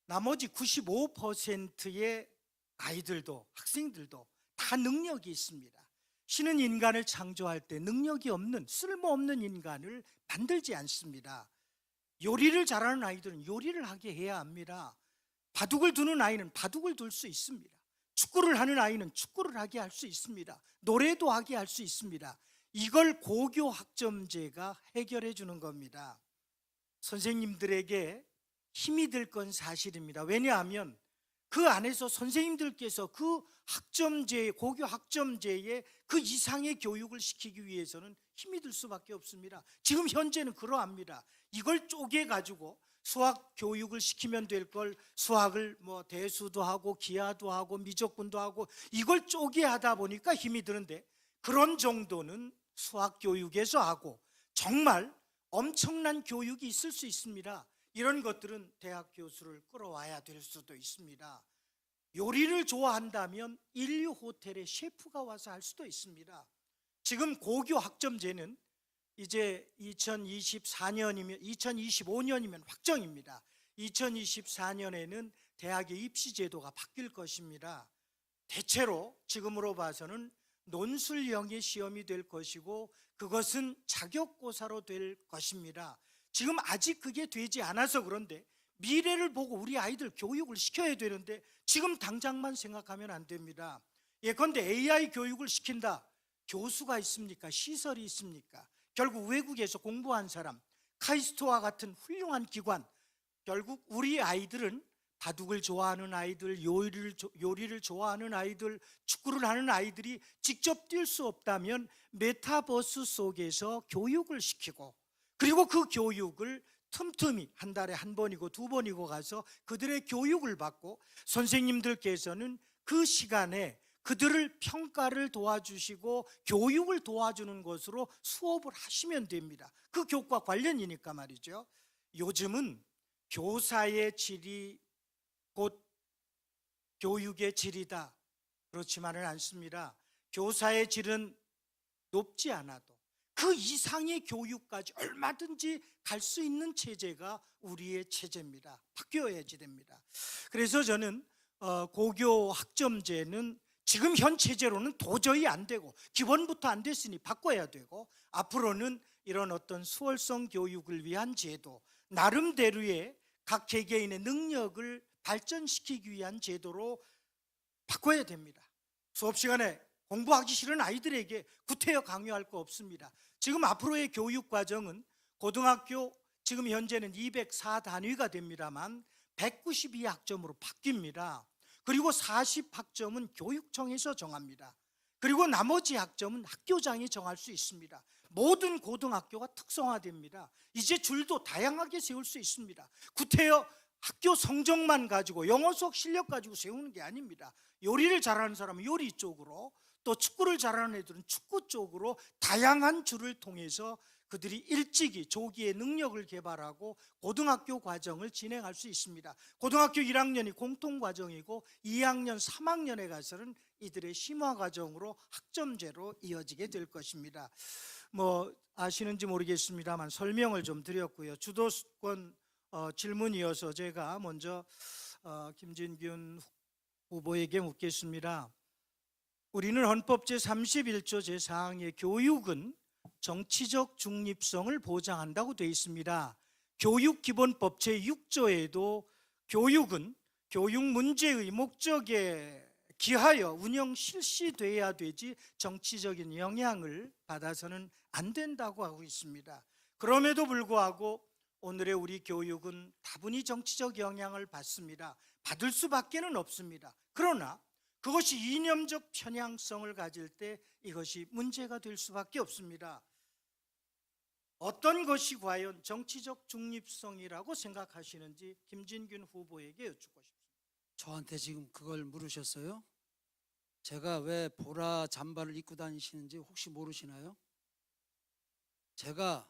나머지 95%의 아이들도 학생들도 다 능력이 있습니다. 신은 인간을 창조할 때 능력이 없는 쓸모없는 인간을 만들지 않습니다. 요리를 잘하는 아이들은 요리를 하게 해야 합니다. 바둑을 두는 아이는 바둑을 둘 수 있습니다. 축구를 하는 아이는 축구를 하게 할 수 있습니다. 노래도 하게 할 수 있습니다. 이걸 고교 학점제가 해결해 주는 겁니다. 선생님들에게 힘이 될 건 사실입니다. 왜냐하면 그 안에서 선생님들께서 그 학점제, 고교 학점제의 그 이상의 교육을 시키기 위해서는 힘이 들 수밖에 없습니다. 지금 현재는 그러합니다. 이걸 쪼개 가지고 수학 교육을 시키면 될 걸 수학을 뭐 대수도 하고 기하도 하고 미적분도 하고 이걸 쪼개 하다 보니까 힘이 드는데, 그런 정도는 수학 교육에서 하고 정말 엄청난 교육이 있을 수 있습니다. 이런 것들은 대학 교수를 끌어와야 될 수도 있습니다. 요리를 좋아한다면 인류 호텔의 셰프가 와서 할 수도 있습니다. 지금 고교 학점제는 이제 2025년이면 확정입니다. 2024년에는 대학의 입시 제도가 바뀔 것입니다. 대체로 지금으로 봐서는 논술형의 시험이 될 것이고 그것은 자격고사로 될 것입니다. 지금 아직 그게 되지 않아서 그런데 미래를 보고 우리 아이들 교육을 시켜야 되는데 지금 당장만 생각하면 안 됩니다. 예컨대 AI 교육을 시킨다. 교수가 있습니까? 시설이 있습니까? 결국 외국에서 공부한 사람, 카이스트와 같은 훌륭한 기관, 결국 우리 아이들은 바둑을 좋아하는 아이들, 요리를 좋아하는 아이들, 축구를 하는 아이들이 직접 뛸 수 없다면 메타버스 속에서 교육을 시키고, 그리고 그 교육을 틈틈이 한 달에 한 번이고 두 번이고 가서 그들의 교육을 받고 선생님들께서는 그 시간에 그들을 평가를 도와주시고 교육을 도와주는 것으로 수업을 하시면 됩니다. 그 교육과 관련이니까 말이죠. 요즘은 교사의 질이 곧 교육의 질이다, 그렇지만은 않습니다. 교사의 질은 높지 않아도 그 이상의 교육까지 얼마든지 갈 수 있는 체제가 우리의 체제입니다. 바뀌어야지 됩니다. 그래서 저는 고교 학점제는 지금 현 체제로는 도저히 안 되고 기본부터 안 됐으니 바꿔야 되고, 앞으로는 이런 어떤 수월성 교육을 위한 제도, 나름대로의 각 개개인의 능력을 발전시키기 위한 제도로 바꿔야 됩니다. 수업 시간에 공부하기 싫은 아이들에게 구태여 강요할 거 없습니다. 지금 앞으로의 교육 과정은 고등학교 지금 현재는 204단위가 됩니다만 192학점으로 바뀝니다. 그리고 40학점은 교육청에서 정합니다. 그리고 나머지 학점은 학교장이 정할 수 있습니다. 모든 고등학교가 특성화됩니다. 이제 줄도 다양하게 세울 수 있습니다. 구태여 학교 성적만 가지고 영어 수학 실력 가지고 세우는 게 아닙니다. 요리를 잘하는 사람은 요리 쪽으로, 또 축구를 잘하는 애들은 축구 쪽으로 다양한 줄을 통해서 그들이 일찍이 조기에 능력을 개발하고 고등학교 과정을 진행할 수 있습니다. 고등학교 1학년이 공통 과정이고 2학년, 3학년에 가서는 이들의 심화 과정으로 학점제로 이어지게 될 것입니다. 뭐 아시는지 모르겠습니다만 설명을 좀 드렸고요. 주도권 질문이어서 제가 먼저 김진균 후보에게 묻겠습니다. 우리는 헌법 제31조 제4항의 교육은 정치적 중립성을 보장한다고 되어 있습니다. 교육기본법 제6조에도 교육은 교육 문제의 목적에 기하여 운영 실시돼야 되지 정치적인 영향을 받아서는 안 된다고 하고 있습니다. 그럼에도 불구하고 오늘의 우리 교육은 다분히 정치적 영향을 받습니다. 받을 수밖에는 없습니다. 그러나 그것이 이념적 편향성을 가질 때 이것이 문제가 될 수밖에 없습니다. 어떤 것이 과연 정치적 중립성이라고 생각하시는지 김진균 후보에게 여쭙고 싶습니다. 저한테 지금 그걸 물으셨어요? 제가 왜 보라 잠바를 입고 다니시는지 혹시 모르시나요? 제가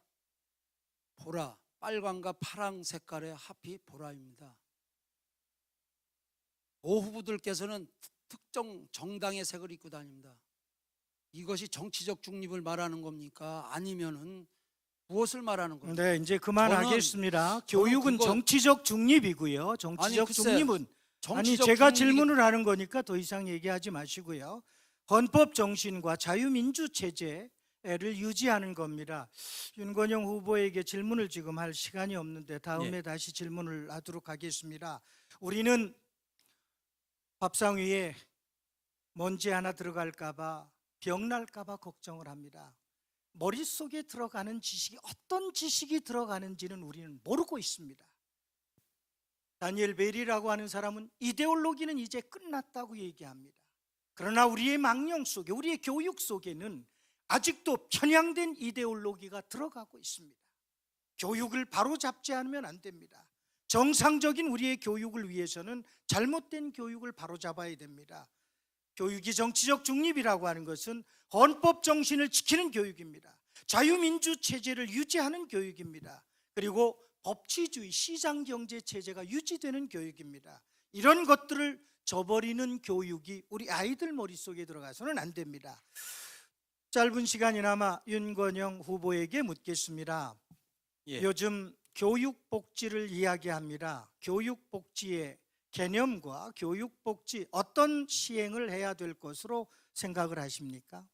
보라, 빨강과 파랑 색깔의 하피 보라입니다. 모 후보들께서는 특정 정당의 색을 입고 다닙니다. 이것이 정치적 중립을 말하는 겁니까? 아니면은 무엇을 말하는 겁니까? 네, 이제 그만하겠습니다. 저는 교육은 그거- 정치적 중립이고요. 정치적 글쎄, 중립은 정치적 제가 중립이- 질문을 하는 거니까 더 이상 얘기하지 마시고요. 헌법 정신과 자유민주 체제를 유지하는 겁니다. 윤건영 후보에게 질문을 지금 할 시간이 없는데 다음에 다시 질문을 하도록 하겠습니다. 우리는 밥상 위에 먼지 하나 들어갈까 봐 병날까 봐 걱정을 합니다. 머릿속에 들어가는 지식이 어떤 지식이 들어가는지는 우리는 모르고 있습니다. 다니엘 벨이라고 하는 사람은 이데올로기는 이제 끝났다고 얘기합니다. 그러나 우리의 망령 속에, 우리의 교육 속에는 아직도 편향된 이데올로기가 들어가고 있습니다. 교육을 바로잡지 않으면 안 됩니다. 정상적인 우리의 교육을 위해서는 잘못된 교육을 바로잡아야 됩니다. 교육이 정치적 중립이라고 하는 것은 헌법 정신을 지키는 교육입니다. 자유민주 체제를 유지하는 교육입니다. 그리고 법치주의, 시장경제 체제가 유지되는 교육입니다. 이런 것들을 저버리는 교육이 우리 아이들 머릿속에 들어가서는 안 됩니다. 짧은 시간이나마 윤건영 후보에게 묻겠습니다. 요즘 교육복지를 이야기합니다. 교육복지의 개념과 교육복지 어떤 시행을 해야 될 것으로 생각을 하십니까?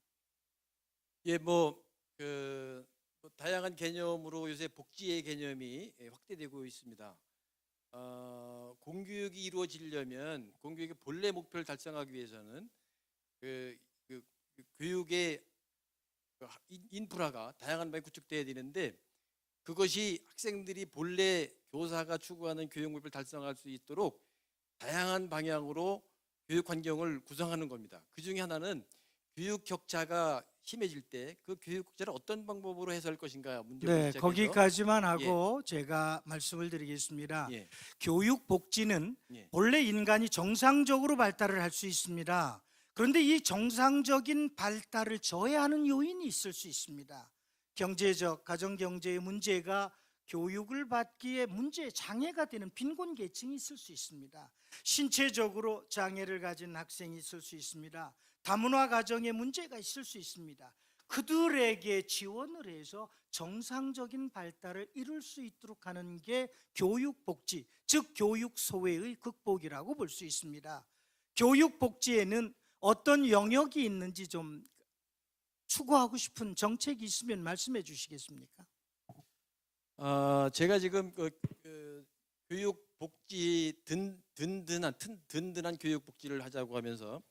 다양한 개념으로 요새 복지의 개념이 확대되고 있습니다. 공교육이 이루어지려면 공교육의 본래 목표를 달성하기 위해서는 교육의 인프라가 다양한 방향 구축돼야 되는데 그것이 학생들이 본래 교사가 추구하는 교육 목표를 달성할 수 있도록 다양한 방향으로 교육 환경을 구성하는 겁니다. 그 중에 하나는 교육 격차가 심해질 때 그 교육 격차를 어떤 방법으로 해소할 것인가 문제를 네, 시작해서 거기까지만 하고 제가 말씀을 드리겠습니다. 예. 교육 복지는 예. 본래 인간이 정상적으로 발달을 할 수 있습니다. 그런데 이 정상적인 발달을 저해하는 요인이 있을 수 있습니다. 경제적, 가정경제의 문제가 교육을 받기에 문제의 장애가 되는 빈곤 계층이 있을 수 있습니다. 신체적으로 장애를 가진 학생이 있을 수 있습니다. 다문화 가정에 문제가 있을 수 있습니다. 그들에게 지원을 해서 정상적인 발달을 이룰 수 있도록 하는 게 교육복지, 즉 교육 소외의 극복이라고 볼 수 있습니다. 교육복지에는 어떤 영역이 있는지 좀 추구하고 싶은 정책이 있으면 말씀해 주시겠습니까? 제가 지금 교육 복지 든든한 교육 복지를 하자고 하면서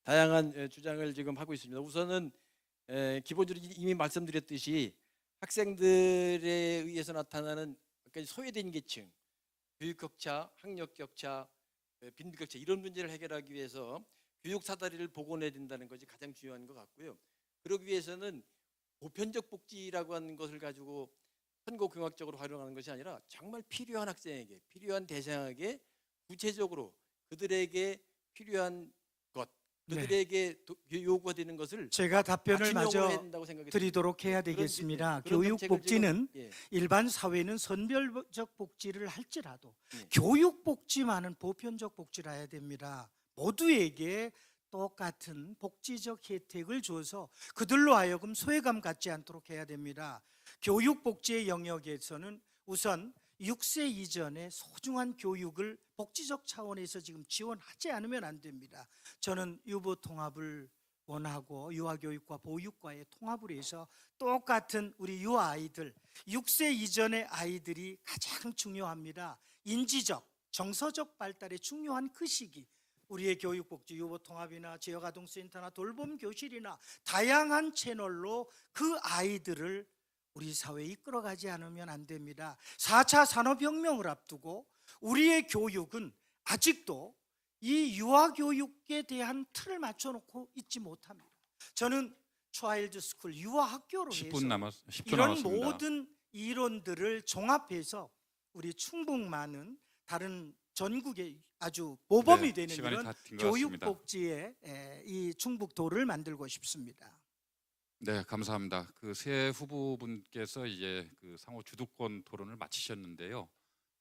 다양한 주장을 지금 하고 있습니다. 우선은 기본적으로 이미 말씀드렸듯이 학생들에 의해서 나타나는 소외된 계층, 교육 격차, 학력 격차, 빈부 격차 이런 문제를 해결하기 위해서 교육 사다리를 복원해야 된다는 것이 가장 중요한 것 같고요. 그러기 위해서는 보편적 복지라고 하는 것을 가지고 선거공학적으로 활용하는 것이 아니라 정말 필요한 학생에게, 필요한 대상에게 구체적으로 그들에게 필요한 것, 네. 그들에게 요구가 되는 것을 제가 답변을 맞춤형으로 해야 마저 된다고 생각이 드리도록 해야 그런 되겠습니다. 그런 교육복지는 정책을 지금, 예. 일반 사회는 선별적 복지를 할지라도 네. 교육복지만은 보편적 복지를 해야 됩니다. 모두에게 똑같은 복지적 혜택을 줘서 그들로 하여금 소외감 갖지 않도록 해야 됩니다. 교육복지의 영역에서는 우선 6세 이전의 소중한 교육을 복지적 차원에서 지금 지원하지 않으면 안 됩니다. 저는 유보 통합을 원하고 유아교육과 보육과의 통합을 해서 똑같은 우리 유아 아이들 6세 이전의 아이들이 가장 중요합니다. 인지적, 정서적 발달에 중요한 그 시기 우리의 교육복지 유보통합이나 지역아동센터나 돌봄교실이나 다양한 채널로 그 아이들을 우리 사회에 이끌어가지 않으면 안 됩니다. 4차 산업혁명을 앞두고 우리의 교육은 아직도 이 유아교육에 대한 틀을 맞춰놓고 있지 못합니다. 저는 차일드 스쿨 유아학교로 해서 10분 10초 이런 남았습니다. 모든 이론들을 종합해서 우리 충북 많은 다른 전국의 아주 모범이 네, 되는 시간이 이런 다 된 것 같습니다. 교육복지의 이 충북도를 만들고 싶습니다. 네, 감사합니다. 그 새 후보분께서 이제 그 상호 주도권 토론을 마치셨는데요.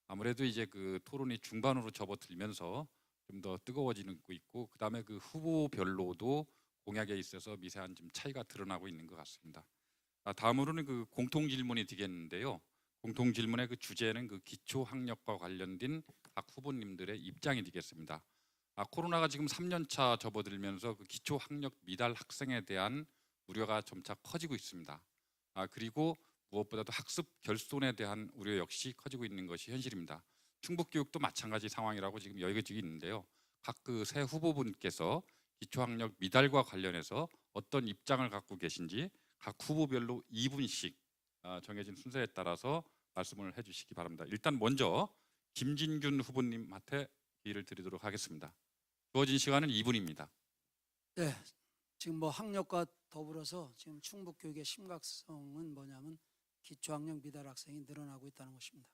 아무래도 이제 그 토론이 중반으로 접어들면서 좀 더 뜨거워지고 있고, 그다음에 그 후보별로도 공약에 있어서 미세한 좀 차이가 드러나고 있는 것 같습니다. 다음으로는 그 공통 질문이 되겠는데요. 공통 질문의 그 주제는 그 기초 학력과 관련된 각 후보님들의 입장이 되겠습니다. 코로나가 지금 3년차 접어들면서 그 기초 학력 미달 학생에 대한 우려가 점차 커지고 있습니다. 그리고 무엇보다도 학습 결손에 대한 우려 역시 커지고 있는 것이 현실입니다. 충북교육도 마찬가지 상황이라고 지금 여겨지고 있는데요. 각 그 새 후보분께서 기초학력 미달과 관련해서 어떤 입장을 갖고 계신지 각 후보별로 2분씩 정해진 순서에 따라서 말씀을 해주시기 바랍니다. 일단 먼저 김진균 후보님한테 기회를 드리도록 하겠습니다. 주어진 시간은 2분입니다. 네, 지금 뭐 학력과 더불어서 지금 충북 교육의 심각성은 뭐냐면 기초학력 미달 학생이 늘어나고 있다는 것입니다.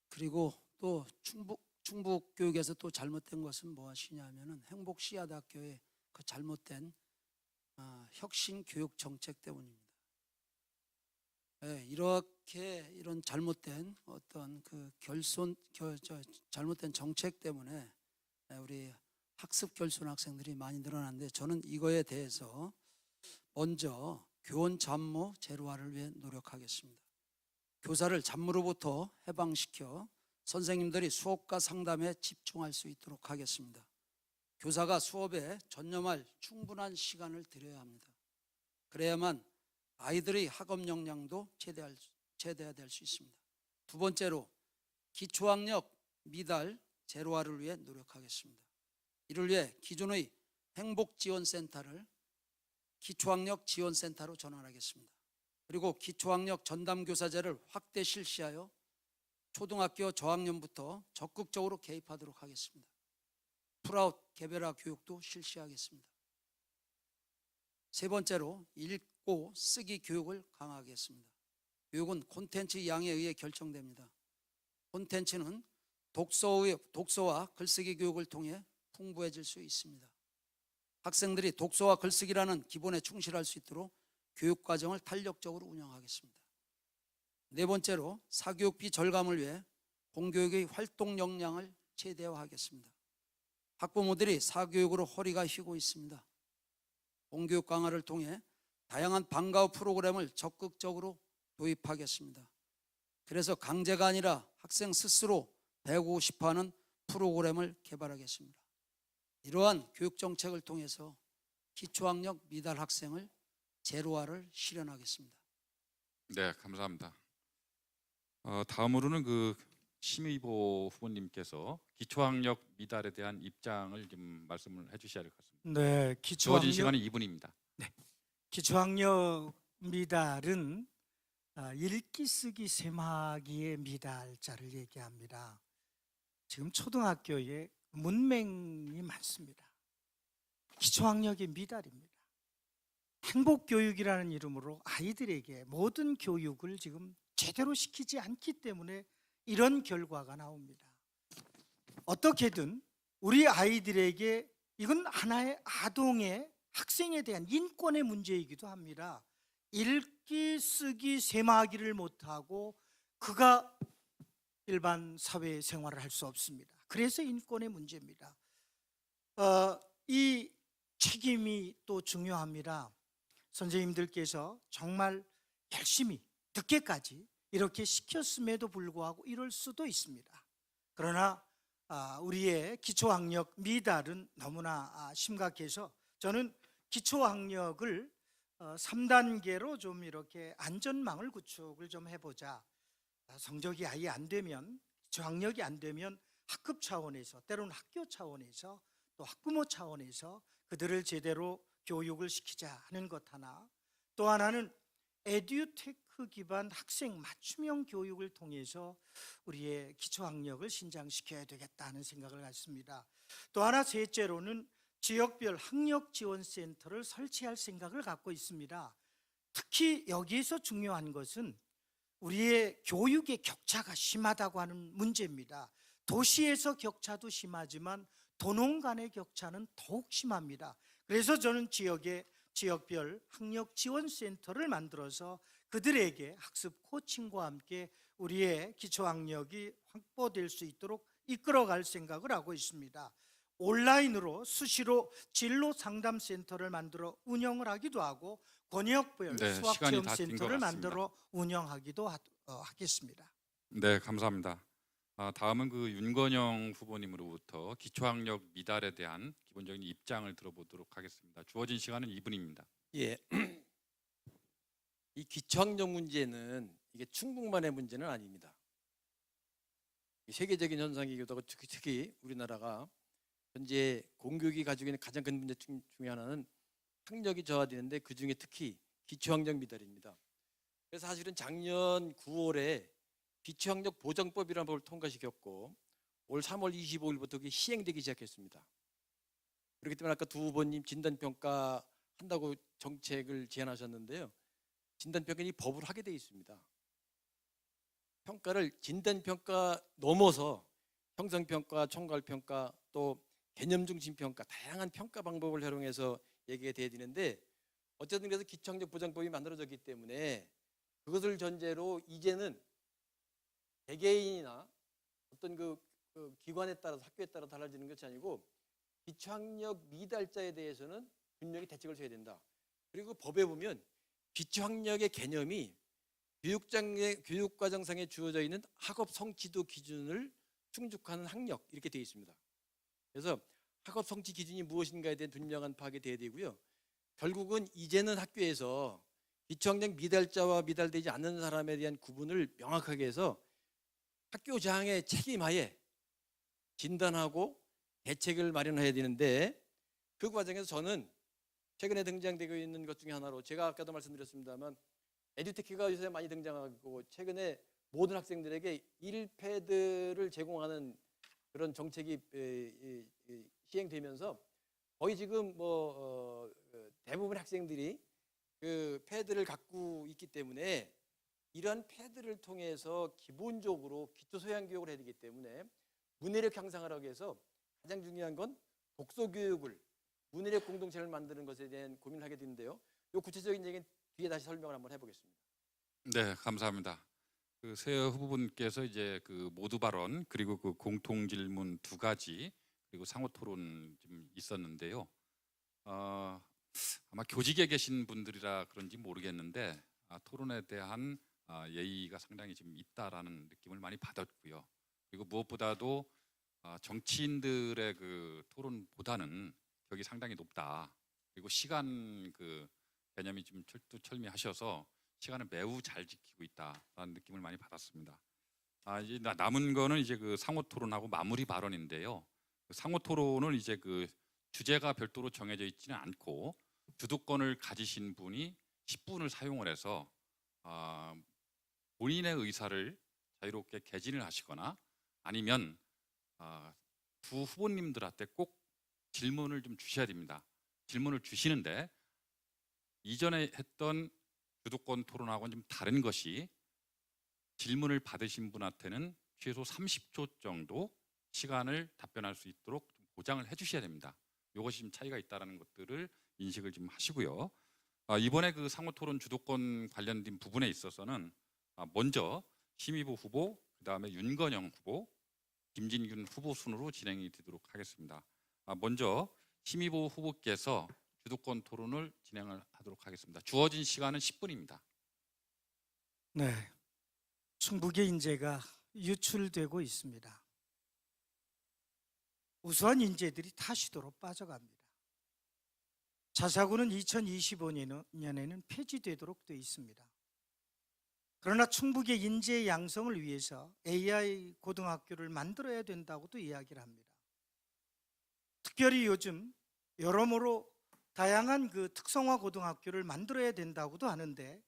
그리고 또 충북 교육에서 또 잘못된 것은 무엇이냐면은 행복시야대학교의 그 잘못된 혁신 교육 정책 때문입니다. 네, 이렇게 이런 잘못된 어떤 그 잘못된 정책 때문에 우리 학습 결손 학생들이 많이 늘어났는데, 저는 이거에 대해서 먼저 교원 잡무 제로화를 위해 노력하겠습니다. 교사를 잡무로부터 해방시켜 선생님들이 수업과 상담에 집중할 수 있도록 하겠습니다. 교사가 수업에 전념할 충분한 시간을 드려야 합니다. 그래야만 아이들의 학업 역량도 최대화될 수 있습니다. 두 번째로 기초학력 미달 제로화를 위해 노력하겠습니다. 이를 위해 기존의 행복지원센터를 기초학력 지원센터로 전환하겠습니다. 그리고 기초학력 전담교사제를 확대 실시하여 초등학교 저학년부터 적극적으로 개입하도록 하겠습니다. 풀아웃 개별화 교육도 실시하겠습니다. 세 번째로 읽고 쓰기 교육을 강화하겠습니다. 교육은 콘텐츠 양에 의해 결정됩니다. 콘텐츠는 독서와 글쓰기 교육을 통해 풍부해질 수 있습니다. 학생들이 독서와 글쓰기라는 기본에 충실할 수 있도록 교육과정을 탄력적으로 운영하겠습니다. 네 번째로 사교육비 절감을 위해 공교육의 활동 역량을 최대화하겠습니다. 학부모들이 사교육으로 허리가 휘고 있습니다. 공교육 강화를 통해 다양한 방과 후 프로그램을 적극적으로 도입하겠습니다. 그래서 강제가 아니라 학생 스스로 배우고 싶어하는 프로그램을 개발하겠습니다. 이러한 교육 정책을 통해서 기초학력 미달 학생을 제로화를 실현하겠습니다. 네, 감사합니다. 다음으로는 그 심의보 후보님께서 기초학력 미달에 대한 입장을 좀 말씀을 해주셔야 될 것 같습니다. 네, 주어진 시간은 2분입니다. 기초학력 미달은 읽기 쓰기 세마기의 미달자를 얘기합니다. 지금 초등학교에 문맹이 많습니다. 기초학력의 미달입니다. 행복교육이라는 이름으로 아이들에게 모든 교육을 지금 제대로 시키지 않기 때문에 이런 결과가 나옵니다. 어떻게든 우리 아이들에게 이건 하나의 아동의 학생에 대한 인권의 문제이기도 합니다. 읽기, 쓰기, 세마하기를 못하고 그가 일반 사회 생활을 할 수 없습니다. 그래서 인권의 문제입니다. 이 책임이 또 중요합니다. 선생님들께서 정말 열심히 늦게까지 이렇게 시켰음에도 불구하고 이럴 수도 있습니다. 그러나 우리의 기초학력 미달은 너무나 심각해서 저는 기초학력을 3단계로 좀 이렇게 안전망을 구축을 좀 해보자. 성적이 아예 안 되면, 기초학력이 안 되면 학급 차원에서, 때로는 학교 차원에서, 또 학부모 차원에서 그들을 제대로 교육을 시키자 하는 것 하나, 또 하나는 에듀테크 기반 학생 맞춤형 교육을 통해서 우리의 기초학력을 신장시켜야 되겠다는 생각을 갖습니다. 또 하나, 셋째로는 지역별 학력지원센터를 설치할 생각을 갖고 있습니다. 특히 여기에서 중요한 것은 우리의 교육의 격차가 심하다고 하는 문제입니다. 도시에서 격차도 심하지만 도농 간의 격차는 더욱 심합니다. 그래서 저는 지역별 학력지원센터를 만들어서 그들에게 학습 코칭과 함께 우리의 기초학력이 확보될 수 있도록 이끌어갈 생각을 하고 있습니다. 온라인으로 수시로 진로 상담센터를 만들어 운영을 하기도 하고 권역별 네, 수학 시간이 체험 다된것 센터를 같습니다. 만들어 운영하기도 하겠습니다. 네, 감사합니다. 다음은 그 윤건영 후보님으로부터 기초학력 미달에 대한 기본적인 입장을 들어보도록 하겠습니다. 주어진 시간은 2분입니다. 예. 이 기초학력 문제는 이게 충북만의 문제는 아닙니다. 세계적인 현상이기도 하고 특히 우리나라가 현재 공교육이 가지고 있는 가장 큰 문제 중에 하나는 학력이 저하되는데 그중에 특히 기초학력 미달입니다. 그래서 사실은 작년 9월에 기초학력 보장법이라는 법을 통과시켰고 올 3월 25일부터 그게 시행되기 시작했습니다. 그렇기 때문에 아까 두 후보님 진단평가 한다고 정책을 제안하셨는데요. 진단평가는 이 법으로 하게 되어 있습니다. 평가를 진단평가 넘어서 형성평가, 총괄평가, 또 개념중심평가 다양한 평가 방법을 활용해서 얘기가 돼야 되는데 어쨌든 그래서 기초학력 보장법이 만들어졌기 때문에 그것을 전제로 이제는 개개인이나 어떤 그 기관에 따라서 학교에 따라 달라지는 것이 아니고 기초학력 미달자에 대해서는 분명히 대책을 줘야 된다. 그리고 법에 보면 기초학력의 개념이 교육과정상에 주어져 있는 학업 성취도 기준을 충족하는 학력 이렇게 되어 있습니다. 그래서 학업 성취 기준이 무엇인가에 대한 분명한 파악이 돼야 되고요. 결국은 이제는 학교에서 기초학력 미달자와 미달되지 않는 사람에 대한 구분을 명확하게 해서 학교장의 책임하에 진단하고 대책을 마련해야 되는데 그 과정에서 저는 최근에 등장되고 있는 것 중에 하나로 제가 아까도 말씀드렸습니다만 에듀테크가 요새 많이 등장하고 최근에 모든 학생들에게 1패드를 제공하는 그런 정책이 시행되면서 거의 지금 대부분 학생들이 그 패드를 갖고 있기 때문에 이러한 패드를 통해서 기본적으로 기초 소양 교육을 해야 되기 때문에 문해력 향상을 하기 위해서 가장 중요한 건 독서 교육을 문해력 공동체를 만드는 것에 대한 고민을 하게 되는데요. 이 구체적인 얘기는 뒤에 다시 설명을 한번 해보겠습니다. 네, 감사합니다. 그 세 후보분께서 이제 그 모두 발언 그리고 그 공통 질문 2가지 그리고 상호 토론 좀 있었는데요. 아마 교직에 계신 분들이라 그런지 모르겠는데 토론에 대한 예의가 상당히 좀 있다라는 느낌을 많이 받았고요. 그리고 무엇보다도 정치인들의 그 토론보다는 격이 상당히 높다. 그리고 시간 그 개념이 좀 철두철미하셔서 시간을 매우 잘 지키고 있다라는 느낌을 많이 받았습니다. 이제 남은 거는 이제 그 상호 토론하고 마무리 발언인데요. 그 상호 토론은 이제 그 주제가 별도로 정해져 있지는 않고 주도권을 가지신 분이 10분을 사용을 해서 본인의 의사를 자유롭게 개진을 하시거나 아니면 두 후보님들한테 꼭 질문을 좀 주셔야 됩니다. 질문을 주시는데 이전에 했던 주도권 토론하고는 좀 다른 것이 질문을 받으신 분한테는 최소 30초 정도 시간을 답변할 수 있도록 좀 보장을 해주셔야 됩니다. 이것이 좀 차이가 있다라는 것들을 인식을 좀 하시고요. 이번에 그 상호토론 주도권 관련된 부분에 있어서는 먼저 심의부 후보, 그다음에 윤건영 후보, 김진균 후보 순으로 진행이 되도록 하겠습니다. 먼저 심의부 후보께서 주도권 토론을 진행을 하도록 하겠습니다. 주어진 시간은 10분입니다. 네, 충북의 인재가 유출되고 있습니다. 우수한 인재들이 타시도로 빠져갑니다. 자사고는 2025년에는 폐지되도록 되어 있습니다. 그러나 충북의 인재 양성을 위해서 AI 고등학교를 만들어야 된다고도 이야기를 합니다. 특별히 요즘 여러모로 다양한 그 특성화 고등학교를 만들어야 된다고도 하는데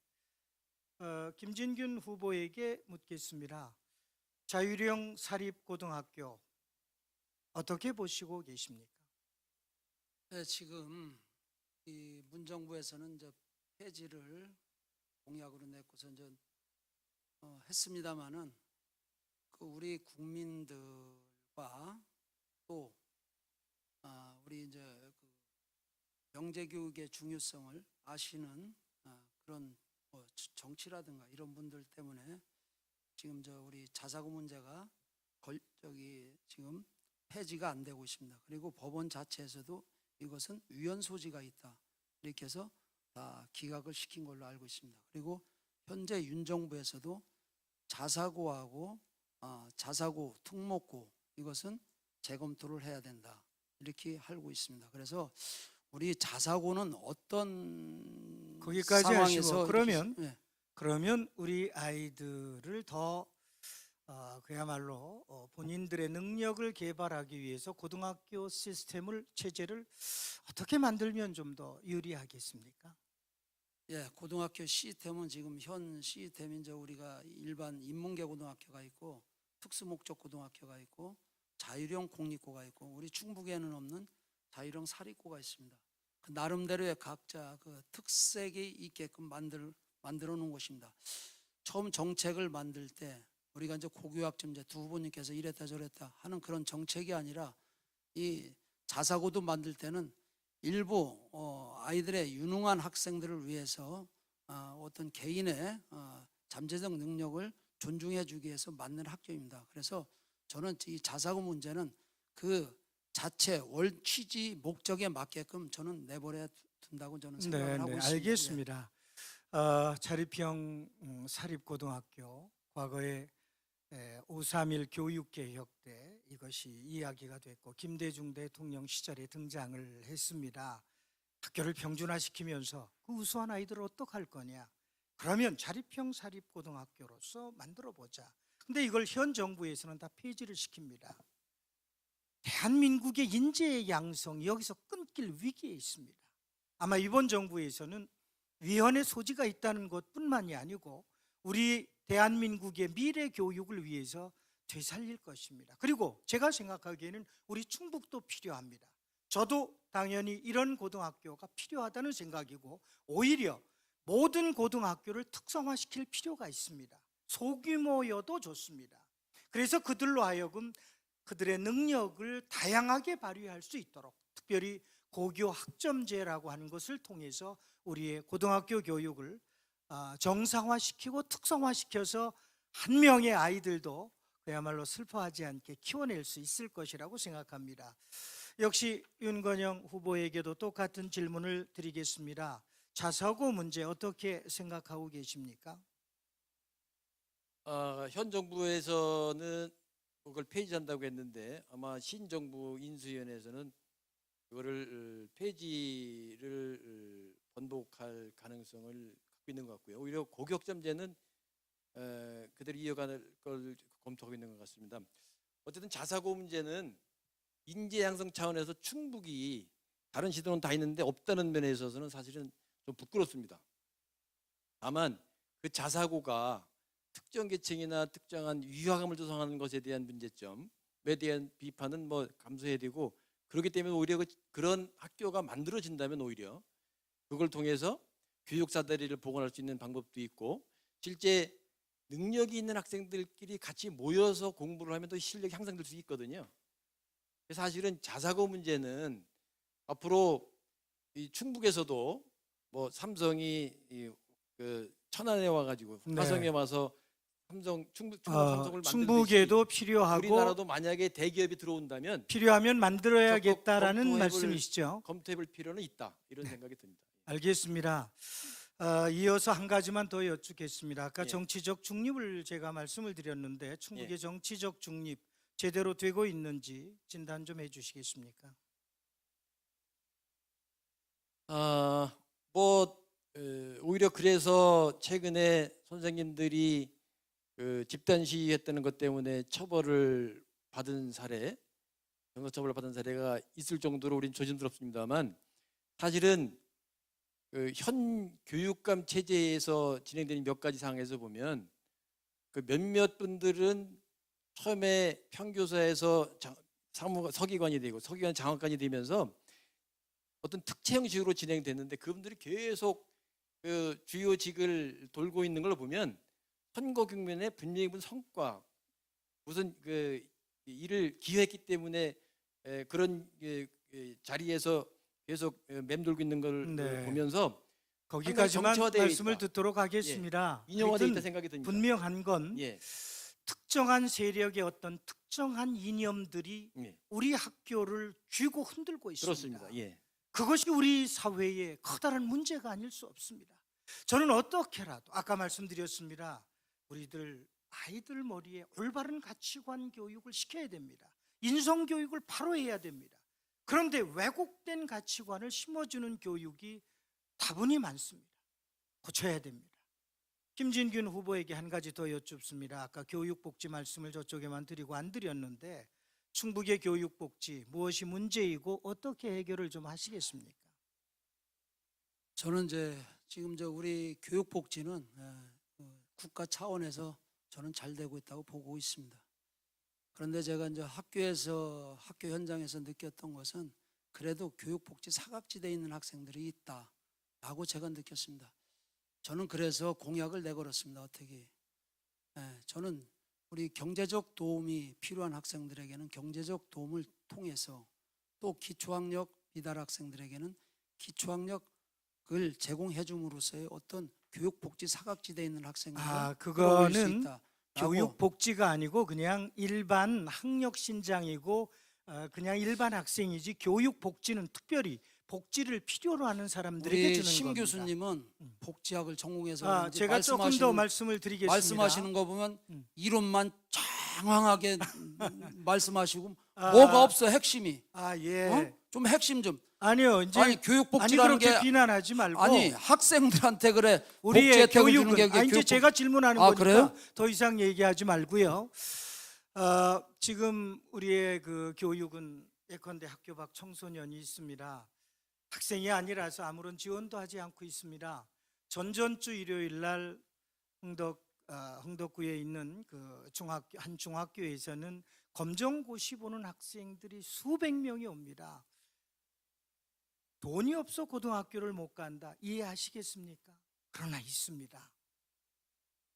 김진균 후보에게 묻겠습니다. 자율형 사립고등학교 어떻게 보시고 계십니까? 네, 지금 이 문정부에서는 이제 폐지를 공약으로 내고서 이제 했습니다마는 그 우리 국민들과 또 우리 이제 그 영재 교육의 중요성을 아시는 그런 뭐 정치라든가 이런 분들 때문에 지금 저 우리 자사고 문제가 지금 폐지가 안 되고 있습니다. 그리고 법원 자체에서도 이것은 위헌 소지가 있다 이렇게 해서 다 기각을 시킨 걸로 알고 있습니다. 그리고 현재 윤정부에서도 자사고하고 자사고 특목고 이것은 재검토를 해야 된다 이렇게 알고 있습니다. 그래서 우리 자사고는 어떤 거기까지 상황에서 하시고 그러면 네. 그러면 우리 아이들을 더 그야말로 본인들의 능력을 개발하기 위해서 고등학교 시스템을 체제를 어떻게 만들면 좀 더 유리하겠습니까? 예, 고등학교 시스템은 지금 현 시스템인 저 우리가 일반 인문계 고등학교가 있고 특수목적 고등학교가 있고 자율형 공립고가 있고 우리 충북에는 없는 자율형 사립고가 있습니다. 그 나름대로의 각자 그 특색이 있게끔 만들어 놓은 것입니다. 처음 정책을 만들 때 우리가 이제 고교학점 이제 두 후보님께서 이랬다 저랬다 하는 그런 정책이 아니라 이 자사고도 만들 때는 일부 아이들의 유능한 학생들을 위해서 어떤 개인의 잠재적 능력을 존중해 주기 위해서 만든 학교입니다. 그래서 저는 이 자사고 문제는 그 자체 월 취지 목적에 맞게끔 저는 내버려 둔다고 저는 생각을 하고 있습니다. 알겠습니다. 자립형 사립고등학교 과거에 5.3.1 교육개혁 때 이것이 이야기가 됐고 김대중 대통령 시절에 등장을 했습니다. 학교를 평준화시키면서 그 우수한 아이들을 어떡할 거냐. 그러면 자립형 사립고등학교로서 만들어보자. 근데 이걸 현 정부에서는 다 폐지를 시킵니다. 대한민국의 인재의 양성이 여기서 끊길 위기에 있습니다. 아마 이번 정부에서는 위헌의 소지가 있다는 것뿐만이 아니고 우리 대한민국의 미래 교육을 위해서 되살릴 것입니다. 그리고 제가 생각하기에는 우리 충북도 필요합니다. 저도 당연히 이런 고등학교가 필요하다는 생각이고 오히려 모든 고등학교를 특성화시킬 필요가 있습니다. 소규모여도 좋습니다. 그래서 그들로 하여금 그들의 능력을 다양하게 발휘할 수 있도록 특별히 고교 학점제라고 하는 것을 통해서 우리의 고등학교 교육을 정상화시키고 특성화시켜서 한 명의 아이들도 그야말로 슬퍼하지 않게 키워낼 수 있을 것이라고 생각합니다. 역시 윤건영 후보에게도 똑같은 질문을 드리겠습니다. 자사고 문제 어떻게 생각하고 계십니까? 현 정부에서는 그걸 폐지한다고 했는데 아마 신정부 인수위원회에서는 그거를 폐지를 번복할 가능성을 갖고 있는 것 같고요. 오히려 고교학점제는 그대로 이어갈 걸 검토하고 있는 것 같습니다. 어쨌든 자사고 문제는 인재 양성 차원에서 충북이 다른 시도는 다 있는데 없다는 면에 있어서는 사실은 좀 부끄럽습니다. 다만 그 자사고가 특정 계층이나 특정한 유학함을 조성하는 것에 대한 문제점에 대한 비판은 뭐 감수해야 되고 그렇기 때문에 오히려 그런 학교가 만들어진다면 오히려 그걸 통해서 교육 사다리를 복원할 수 있는 방법도 있고 실제 능력이 있는 학생들끼리 같이 모여서 공부를 하면 또 실력이 향상될 수 있거든요. 그래서 사실은 자사고 문제는 앞으로 이 충북에서도 뭐 삼성이 그 천안에 와가지고 네. 화성에 와서 충북 삼성을 만들듯이 충북에도 필요하고 우리나라도 만약에 대기업이 들어온다면 필요하면 만들어야겠다라는 적극 검토해볼- 말씀이시죠. 검토해볼 필요는 있다 이런 생각이 듭니다. 알겠습니다. 이어서 한 가지만 더 여쭙겠습니다. 아까 예. 정치적 중립을 제가 말씀을 드렸는데 충북의 예. 정치적 중립 제대로 되고 있는지 진단 좀 해주시겠습니까? 오히려 그래서 최근에 선생님들이 그 집단 시위했다는 것 때문에 처벌을 받은 사례, 형사처벌을 받은 사례가 있을 정도로 우리는 조심스럽습니다만 사실은 그 현 교육감 체제에서 진행되는 몇 가지 사항에서 보면 그 몇몇 분들은 처음에 평교사에서 서기관이 되고 서기관 장학관이 되면서 어떤 특채 형식으로 진행됐는데 그분들이 계속 그 주요직을 돌고 있는 걸 보면 선거 국면에 분명히 무슨 성과 무슨 그 일을 기여했기 때문에 그런 자리에서 계속 맴돌고 있는 걸 네. 보면서 거기까지만 정치화되어 말씀을 있다. 듣도록 하겠습니다. 인용화되어 있다 하여튼 생각이 듭니다. 분명한 건 예, 특정한 세력의 어떤 특정한 이념들이 예, 우리 학교를 쥐고 흔들고 있습니다. 그렇습니다. 예, 그것이 우리 사회의 커다란 문제가 아닐 수 없습니다. 저는 어떻게라도 아까 말씀드렸습니다. 우리들 아이들 머리에 올바른 가치관 교육을 시켜야 됩니다. 인성 교육을 바로 해야 됩니다. 그런데 왜곡된 가치관을 심어주는 교육이 다분히 많습니다. 고쳐야 됩니다. 김진균 후보에게 한 가지 더 여쭙습니다. 아까 교육복지 말씀을 저쪽에만 드리고 안 드렸는데 충북의 교육복지 무엇이 문제이고 어떻게 해결을 좀 하시겠습니까? 저는 이제 지금 우리 교육복지는 국가 차원에서 저는 잘 되고 있다고 보고 있습니다. 그런데 제가 이제 학교 현장에서 느꼈던 것은 그래도 교육복지 사각지대에 있는 학생들이 있다라고 제가 느꼈습니다. 저는 그래서 공약을 내걸었습니다. 어떻게? 저는 우리 경제적 도움이 필요한 학생들에게는 경제적 도움을 통해서 또 기초학력 미달 학생들에게는 기초학력을 제공해 줌으로써의 어떤 교육복지 사각지대에 있는 학생들을 끌어올릴 수 그거는 있다. 교육복지가 아니고 그냥 일반 학력신장이고 그냥 일반 학생이지 교육복지는 특별히 복지를 필요로 하는 사람들에게 우리 주는 심 겁니다. 교수님은 복지학을 전공해서 제가 조금 더 말씀을 드리겠습니다. 말씀하시는 거 보면 이론만 장황하게 말씀하시고 아, 뭐가 없어 핵심이. 예. 좀 핵심 좀. 아니요. 이제 아니 교육복지라는 그렇게 게 비난하지 말고 아니 학생들한테 그래 복지 우리의 혜택을 주는 교육은 게 이제 제가 질문하는 아, 거니까 그래요? 더 이상 얘기하지 말고요. 지금 우리의 그 교육은 예컨대 학교 밖 청소년이 있습니다. 학생이 아니라서 아무런 지원도 하지 않고 있습니다. 전전주 일요일 날 흥덕구에 있는 그 한 중학교에서는 검정고시 보는 학생들이 수백 명이 옵니다. 돈이 없어 고등학교를 못 간다. 이해하시겠습니까? 그러나 있습니다.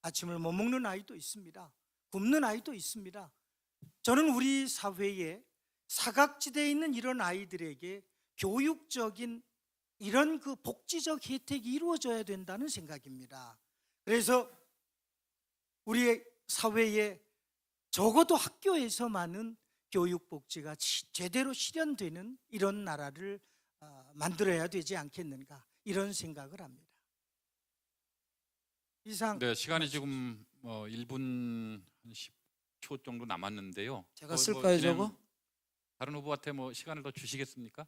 아침을 못 먹는 아이도 있습니다. 굶는 아이도 있습니다. 저는 우리 사회에 사각지대에 있는 이런 아이들에게 교육적인 이런 그 복지적 혜택이 이루어져야 된다는 생각입니다. 그래서 우리 사회에 적어도 학교에서만은 교육복지가 제대로 실현되는 이런 나라를 만들어야 되지 않겠는가 이런 생각을 합니다. 이상. 네, 시간이 지금 1분 10초 정도 남았는데요. 제가 쓸까요, 저거? 다른 후보한테 시간을 더 주시겠습니까?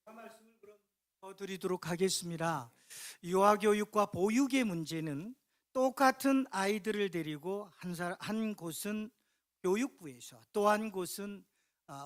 말씀을 그럼 더 드리도록 하겠습니다. 유아교육과 보육의 문제는 똑같은 아이들을 데리고 한 곳은 교육부에서 또 한 곳은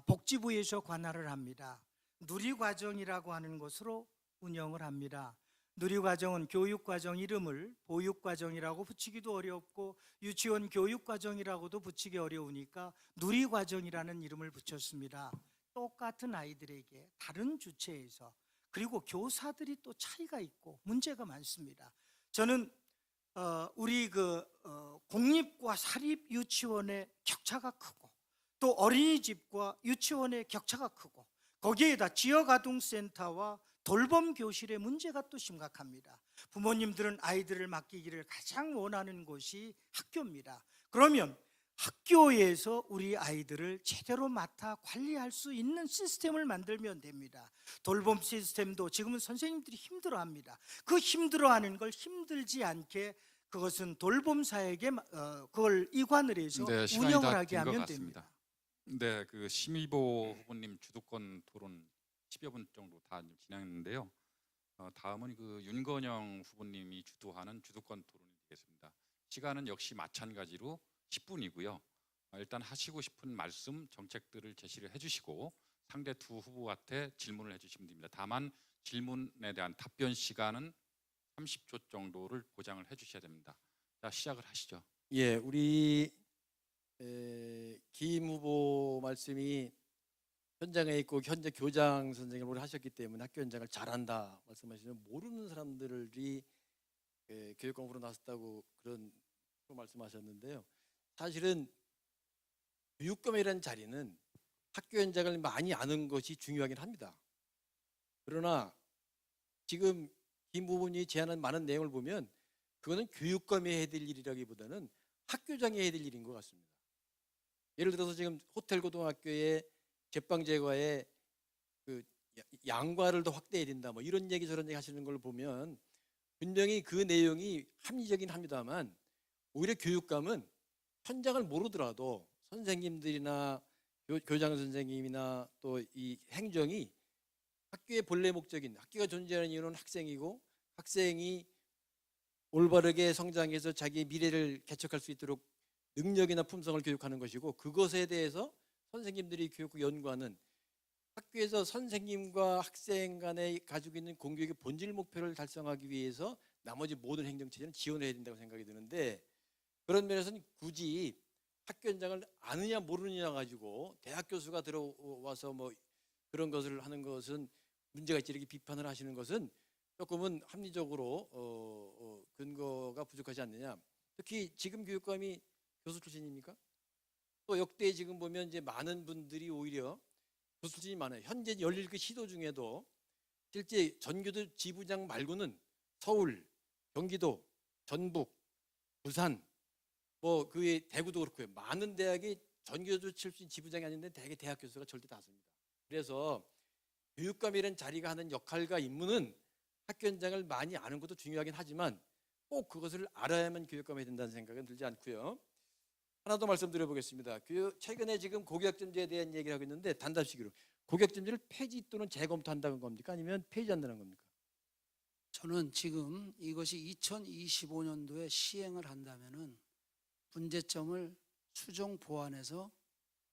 복지부에서 관할을 합니다. 누리과정이라고 하는 것으로 운영을 합니다. 누리과정은 교육과정 이름을 보육과정이라고 붙이기도 어렵고 유치원 교육과정이라고도 붙이기 어려우니까 누리과정이라는 이름을 붙였습니다. 똑같은 아이들에게 다른 주체에서 그리고 교사들이 또 차이가 있고 문제가 많습니다. 저는 우리 공립과 사립 유치원의 격차가 크고 또 어린이집과 유치원의 격차가 크고 거기에다 지역아동센터와 돌봄 교실의 문제가 또 심각합니다. 부모님들은 아이들을 맡기기를 가장 원하는 곳이 학교입니다. 그러면 학교에서 우리 아이들을 제대로 맡아 관리할 수 있는 시스템을 만들면 됩니다. 돌봄 시스템도 지금은 선생님들이 힘들어합니다. 그 힘들어하는 걸 힘들지 않게 그것은 돌봄사에게 그걸 이관을 해서 네, 시간이 운영을 다 하게 된 것 하면 같습니다. 됩니다. 네, 그 심의보 후보님 주도권 토론 10여 분 정도 다 진행했는데요. 다음은 그 윤건영 후보님이 주도하는 주도권 토론이 되겠습니다. 시간은 역시 마찬가지로 10분이고요. 일단 하시고 싶은 말씀, 정책들을 제시를 해주시고 상대 두 후보한테 질문을 해주시면 됩니다. 다만 질문에 대한 답변 시간은 30초 정도를 보장을 해주셔야 됩니다. 자, 시작을 하시죠. 예, 우리 김 후보 말씀이 현장에 있고 현재 교장 선생님을 하셨기 때문에 학교 현장을 잘한다 말씀하시면 모르는 사람들이 교육 공부로 나섰다고 그런 말씀하셨는데요. 사실은 교육감이라는 자리는 학교 현장을 많이 아는 것이 중요하긴 합니다. 그러나 지금 김 부분이 제안한 많은 내용을 보면 그거는 교육감이 해야 될 일이라기보다는 학교장이 해야 될 일인 것 같습니다. 예를 들어서 지금 호텔 고등학교의 제빵 제과에 그 양과를 더 확대해야 된다 뭐 이런 얘기 저런 얘기 하시는 걸 보면 분명히 그 내용이 합리적이긴 합니다만 오히려 교육감은 현장을 모르더라도 선생님들이나 교장 선생님이나 또 이 행정이 학교의 본래 목적인 학교가 존재하는 이유는 학생이고 학생이 올바르게 성장해서 자기의 미래를 개척할 수 있도록 능력이나 품성을 교육하는 것이고 그것에 대해서 선생님들이 교육을 연구하는 학교에서 선생님과 학생 간에 가지고 있는 공교육의 본질 목표를 달성하기 위해서 나머지 모든 행정체제는 지원해야 된다고 생각이 드는데 그런 면에서는 굳이 학교 현장을 아느냐 모르느냐 가지고 대학 교수가 들어와서 뭐 그런 것을 하는 것은 문제가 있지 이렇게 비판을 하시는 것은 조금은 합리적으로 근거가 부족하지 않느냐. 특히 지금 교육감이 교수 출신입니까? 또 역대 지금 보면 이제 많은 분들이 오히려 교수 출신이 많아요. 현재 열릴 그 시도 중에도 실제 전교도 지부장 말고는 서울, 경기도, 전북, 부산 뭐 그 대구도 그렇고요. 많은 대학이 전교조 출신 지부장이 아닌데 대개 대학 교수가 절대 다수입니다. 그래서 교육감이라는 자리가 하는 역할과 임무는 학교 현장을 많이 아는 것도 중요하긴 하지만 꼭 그것을 알아야만 교육감이 된다는 생각은 들지 않고요. 하나 더 말씀드려보겠습니다. 최근에 지금 고교학점제에 대한 얘기를 하고 있는데 단답식으로 고교학점제를 폐지 또는 재검토한다는 겁니까? 아니면 폐지한다는 겁니까? 저는 지금 이것이 2025년도에 시행을 한다면은 문제점을 수정 보완해서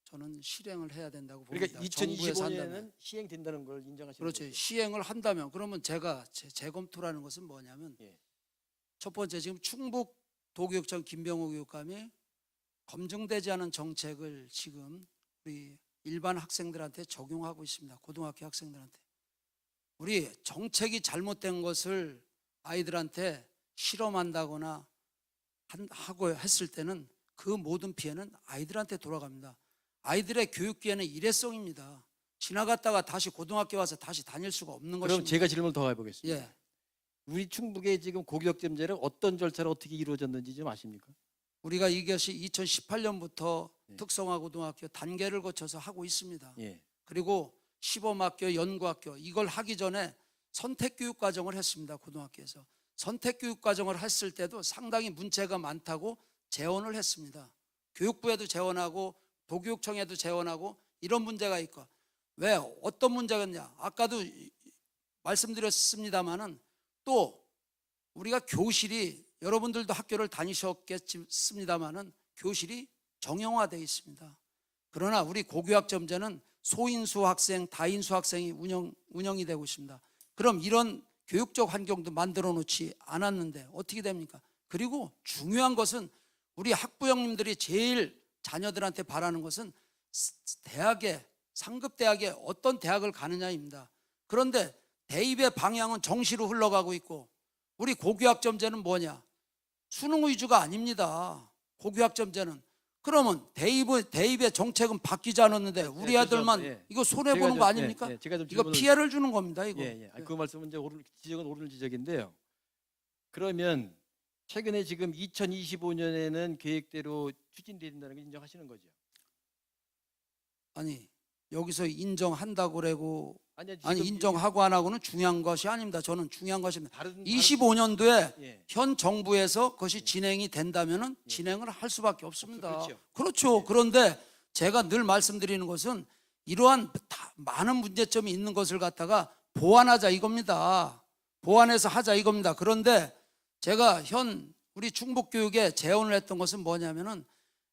저는 실행을 해야 된다고 봅니다. 그러니까 정부에서 한다면. 2025년에는 시행된다는 걸 인정하시는 그렇죠. 거죠? 시행을 한다면 그러면 제가 재검토라는 것은 뭐냐면 예. 첫 번째 지금 충북 도교육청 김병호 교육감이 검증되지 않은 정책을 지금 우리 일반 학생들한테 적용하고 있습니다. 고등학교 학생들한테. 우리 정책이 잘못된 것을 아이들한테 실험한다거나 하고 했을 때는 그 모든 피해는 아이들한테 돌아갑니다. 아이들의 교육 기회는 일회성입니다. 지나갔다가 다시 고등학교 와서 다시 다닐 수가 없는 그럼 것입니다. 제가 질문을 더 해보겠습니다. 예, 우리 충북에 지금 고교학점제를 어떤 절차로 어떻게 이루어졌는지 좀 아십니까? 우리가 이것이 2018년부터 예. 특성화 고등학교 단계를 거쳐서 하고 있습니다. 예. 그리고 시범학교, 연구학교 이걸 하기 전에 선택교육 과정을 했습니다. 고등학교에서 선택교육 과정을 했을 때도 상당히 문제가 많다고 재원을 했습니다. 교육부에도 재원하고 도교육청에도 재원하고 이런 문제가 있고 왜 어떤 문제가 있냐? 아까도 말씀드렸습니다마는 또 우리가 교실이 여러분들도 학교를 다니셨겠습니다마는 교실이 정형화되어 있습니다. 그러나 우리 고교학점제는 소인수 학생, 다인수 학생이 운영이 되고 있습니다. 그럼 이런 교육적 환경도 만들어 놓지 않았는데 어떻게 됩니까? 그리고 중요한 것은 우리 학부형님들이 제일 자녀들한테 바라는 것은 대학에 상급 대학에 어떤 대학을 가느냐입니다. 그런데 대입의 방향은 정시로 흘러가고 있고 우리 고교학점제는 뭐냐? 수능 위주가 아닙니다. 고교학점제는 그러면 대입의 정책은 바뀌지 않았는데 우리 애들만 죄송합니다. 예. 이거 손해 제가 보는 거 좀- 아닙니까? 예, 예, 제가 좀 이거 질문을- 피해를 주는 겁니다. 이거. 예, 예. 아니, 그 말씀은 이제 지적은 옳은 지적인데요. 그러면 최근에 지금 2025년에는 계획대로 추진된다는 걸 인정하시는 거죠? 아니 여기서 인정한다고 그러고 아니, 아니 지금 인정하고 안 하고는 중요한 것이 아닙니다. 저는 중요한 것입니다. 다른 25년도에 예. 현 정부에서 그것이 진행이 된다면은 진행을 할 수밖에 없습니다. 그렇죠. 그렇죠. 그런데 제가 늘 말씀드리는 것은 이러한 많은 문제점이 있는 것을 갖다가 보완하자 이겁니다. 보완해서 하자 이겁니다. 그런데 제가 현 우리 충북교육에 제언을 했던 것은 뭐냐면은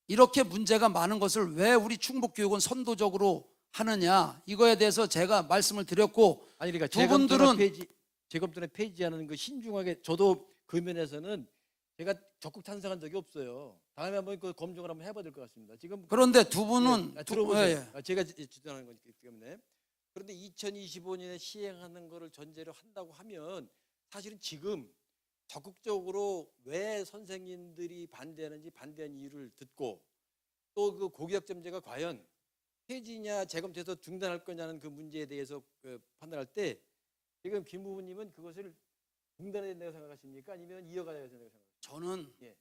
이렇게 문제가 많은 것을 왜 우리 충북교육은 선도적으로 하느냐 이거에 대해서 제가 말씀을 드렸고 아니 그러니까 두 분들은 재검토나 폐지하는 그 신중하게 저도 그 면에서는 제가 적극 찬성한 적이 없어요. 다음에 한번 그 검증을 한번 해봐야 될 것 같습니다. 지금 그런데 두 분은 들어보세요. 예, 예. 제가 주장하는 거기 때문에 그런데 2025년에 시행하는 거를 전제로 한다고 하면 사실은 지금 적극적으로 왜 선생님들이 반대하는지 반대한 이유를 듣고 또 그 고교학점제가 과연 폐지냐 재검토해서 중단할 거냐는 그 문제에 대해서 판단할 때 지금 김 후보님은 그것을 중단해야 된다고 생각하십니까? 아니면 이어가야 된다고 생각하십니까? 저는 예.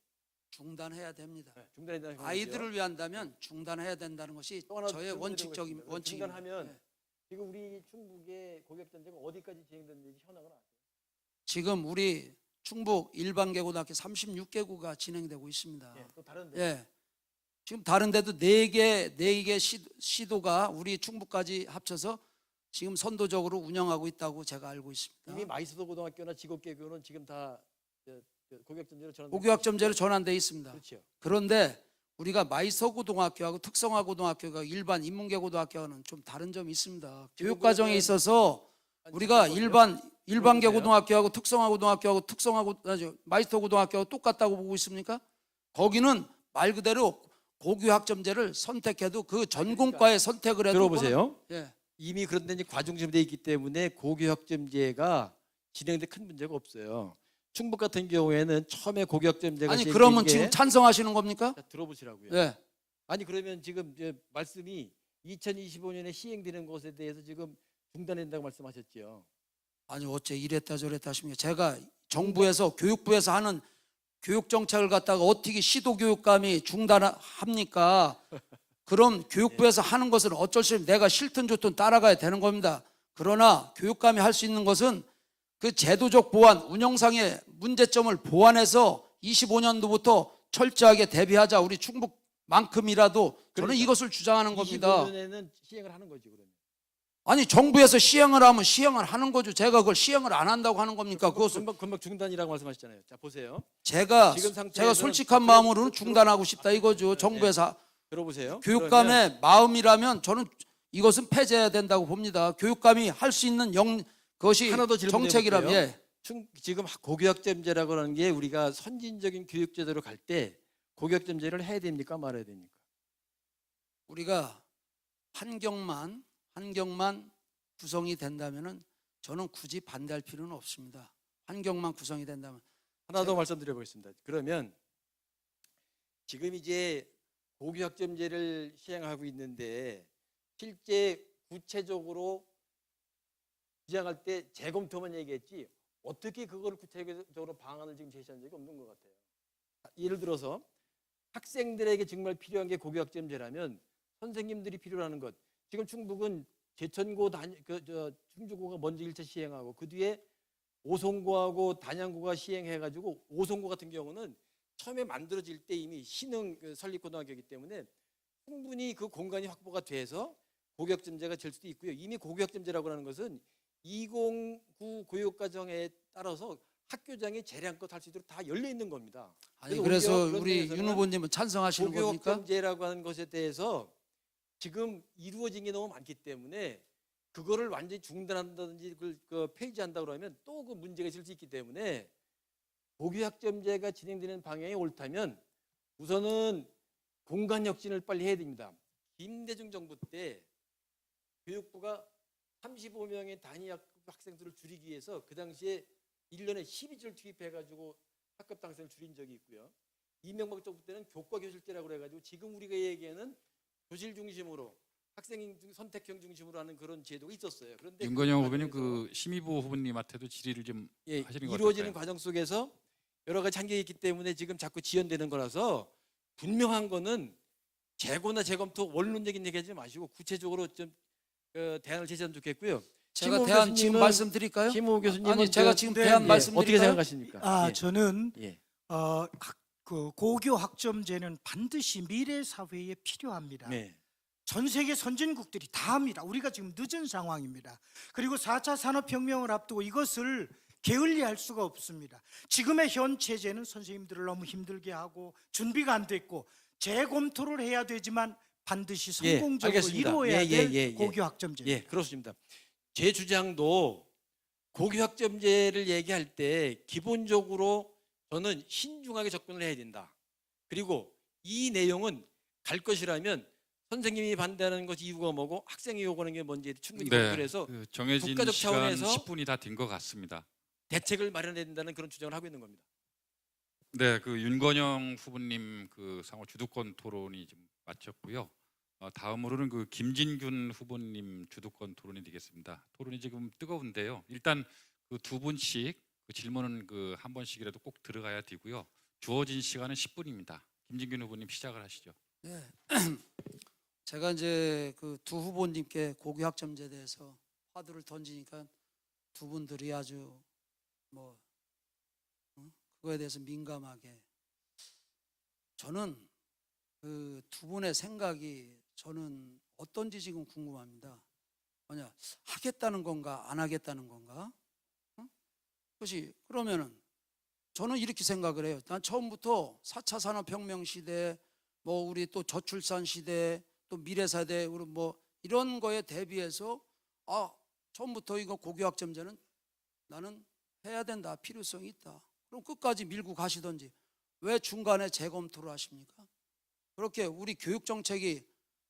중단해야 됩니다. 중단해야 된다고 생각하시죠? 아이들을 위한다면 중단해야 된다는 것이 또 하나 저의 원칙적인 질문드리겠습니다. 원칙입니다. 중단하면 예. 지금 우리 충북의 고교학점제가 어디까지 진행됐는지 현황은 아세요? 지금 우리 충북 일반계고등학교 36개구가 진행되고 있습니다. 예, 또 다른데 예. 지금 다른 데도 4개 시도가 우리 충북까지 합쳐서 지금 선도적으로 운영하고 있다고 제가 알고 있습니다. 이미 마이스도 고등학교나 직업계교는 지금 다 고교학점제로 전환. 고교학점제로 전환돼 있습니다. 그렇죠. 그런데 우리가 마이서 고등학교하고 특성화 고등학교가 일반 인문계 고등학교와는 좀 다른 점이 있습니다. 교육 과정에 그거는- 있어서 아니, 우리가 잠깐만요. 일반계 들어보세요. 고등학교하고 특성화 고등학교하고 마이스터 고등학교하고 똑같다고 보고 있습니까? 거기는 말 그대로 고교학점제를 선택해도 그 전공과에 선택을 해도 들어보세요. 그거는- 예. 이미 그런데 이제 과중점돼 있기 때문에 고교학점제가 진행돼 큰 문제가 없어요. 충북 같은 경우에는 처음에 고교학점제가 아니 시행된 그러면 게- 지금 찬성하시는 겁니까? 자, 들어보시라고요. 예. 아니 그러면 지금 이제 말씀이 2025년에 시행되는 것에 대해서 지금 중단된다고 말씀하셨죠. 아니 어째 이랬다 저랬다 하십니까? 제가 정부에서 교육부에서 하는 교육 정책을 갖다가 어떻게 시도교육감이 중단합니까? 그럼 교육부에서 하는 것은 어쩔 수 없이 내가 싫든 좋든 따라가야 되는 겁니다. 그러나 교육감이 할 수 있는 것은 그 제도적 보완, 운영상의 문제점을 보완해서 25년도부터 철저하게 대비하자. 우리 충북만큼이라도 저는 그러니까 이것을 주장하는 겁니다. 25년에는 시행을 하는 거지 그러면. 아니 정부에서 시행을 하면 시행을 하는 거죠. 제가 그걸 시행을 안 한다고 하는 겁니까? 그것을 금방 중단이라고 말씀하셨잖아요. 자 보세요. 제가 지금 상태에서는 제가 솔직한 마음으로는 중단하고 싶다 이거죠. 정부에서 들어보세요. 그러면 교육감의 마음이라면 저는 이것은 폐지해야 된다고 봅니다. 교육감이 할 수 있는 그것이 하나 더 질문해 정책이라면 볼게요. 예. 지금 고교학점제라고 하는 게 우리가 선진적인 교육제도로 갈 때 고교학점제를 해야 됩니까 말아야 됩니까? 우리가 환경만 구성이 된다면은 저는 굳이 반대할 필요는 없습니다. 환경만 구성이 된다면 하나 더 말씀드려 보겠습니다. 그러면 지금 이제 고교학점제를 시행하고 있는데 실제 구체적으로 주장할 때 재검토만 얘기했지 어떻게 그거를 구체적으로 방안을 지금 제시한 적이 없는 것 같아요. 예를 들어서 학생들에게 정말 필요한 게 고교학점제라면 선생님들이 필요로 하는 것. 지금 충북은 제천고 충주고가 먼저 1차 시행하고 그 뒤에 오송고하고 단양고가 시행해가지고 오송고 같은 경우는 처음에 만들어질 때 이미 신흥 설립고등학교이기 때문에 충분히 그 공간이 확보가 돼서 고교학점제가 될 수도 있고요. 이미 고교학점제라고 하는 것은 209 교육과정에 따라서 학교장이 재량껏 할 수 있도록 다 열려 있는 겁니다. 아니 그래서 그래서 그런 우리 면에서는 윤 후보님은 찬성하시는 겁니까? 고교학점제라고 하는 것에 대해서 지금 이루어진 게 너무 많기 때문에 그거를 완전히 중단한다든지 그걸 폐지한다 그러면 또 그 문제가 있을 수 있기 때문에 고교학점제가 진행되는 방향이 옳다면 우선은 공간 혁신을 빨리 해야 됩니다. 김대중 정부 때 교육부가 35명의 단위 학생들을 줄이기 위해서 그 당시에 1년에 12주를 투입해가지고 학급 당생을 줄인 적이 있고요. 이명박 정부 때는 교과 교실제라고 그래가지고 지금 우리가 얘기하는 교실 중심으로 학생 선택형 중심으로 하는 그런 제도가 있었어요. 그런데 윤건영 그 후보님 과정에서 그 심의부 후보님한테도 질의를 좀 예, 하시는 것 이루어지는 같아요. 과정 속에서 여러 가지 한계가 있기 때문에 지금 자꾸 지연되는 거라서 분명한 거는 재고나 재검토 원론적인 얘기하지 마시고 구체적으로 좀 대안을 제시하면 좋겠고요. 제가 심호 대안 지금 교수님은- 말씀드릴까요? 심호 교수님은 아니 제가 저- 지금 네, 대안 예. 말씀드릴까요? 어떻게 생각하십니까? 예. 저는 예. 그 고교 학점제는 반드시 미래 사회에 필요합니다. 네. 전 세계 선진국들이 다 합니다. 우리가 지금 늦은 상황입니다. 그리고 4차 산업혁명을 앞두고 이것을 게을리할 수가 없습니다. 지금의 현 체제는 선생님들을 너무 힘들게 하고 준비가 안 됐고 재검토를 해야 되지만 반드시 예, 성공적으로 알겠습니다. 이루어야 예, 될 예, 예, 고교 학점제. 예, 그렇습니다. 제 주장도 고교 학점제를 얘기할 때 기본적으로 저는 신중하게 접근을 해야 된다. 그리고 이 내용은 갈 것이라면 선생님이 반대하는 것이 이유가 뭐고 학생이 요구하는 게 뭔지 충분히 검토를 해서 그 정해진 국가적 시간 차원에서 10분이 다 된 것 같습니다. 대책을 마련해야 된다는 그런 주장을 하고 있는 겁니다. 네, 그 윤건영 후보님 그 상호 주도권 토론이 좀 마쳤고요. 다음으로는 그 김진균 후보님 주도권 토론이 되겠습니다. 토론이 지금 뜨거운데요. 일단 그 두 분씩 그 질문은 그 한 번씩이라도 꼭 들어가야 되고요. 주어진 시간은 10분입니다. 김진균 후보님 시작을 하시죠. 네. 제가 이제 그 두 후보님께 고교 학점제에 대해서 화두를 던지니까 두 분들이 아주 뭐 그거에 대해서 민감하게 저는 그 두 분의 생각이 저는 어떤지 지금 궁금합니다. 뭐냐 하겠다는 건가 안 하겠다는 건가? 그것이 그러면은 저는 이렇게 생각을 해요. 난 처음부터 4차 산업혁명 시대 뭐 우리 또 저출산 시대 또 미래 세대 우리 뭐 이런 거에 대비해서 처음부터 이거 고교 학점제는 나는 해야 된다. 필요성이 있다. 그럼 끝까지 밀고 가시던지 왜 중간에 재검토를 하십니까? 그렇게 우리 교육 정책이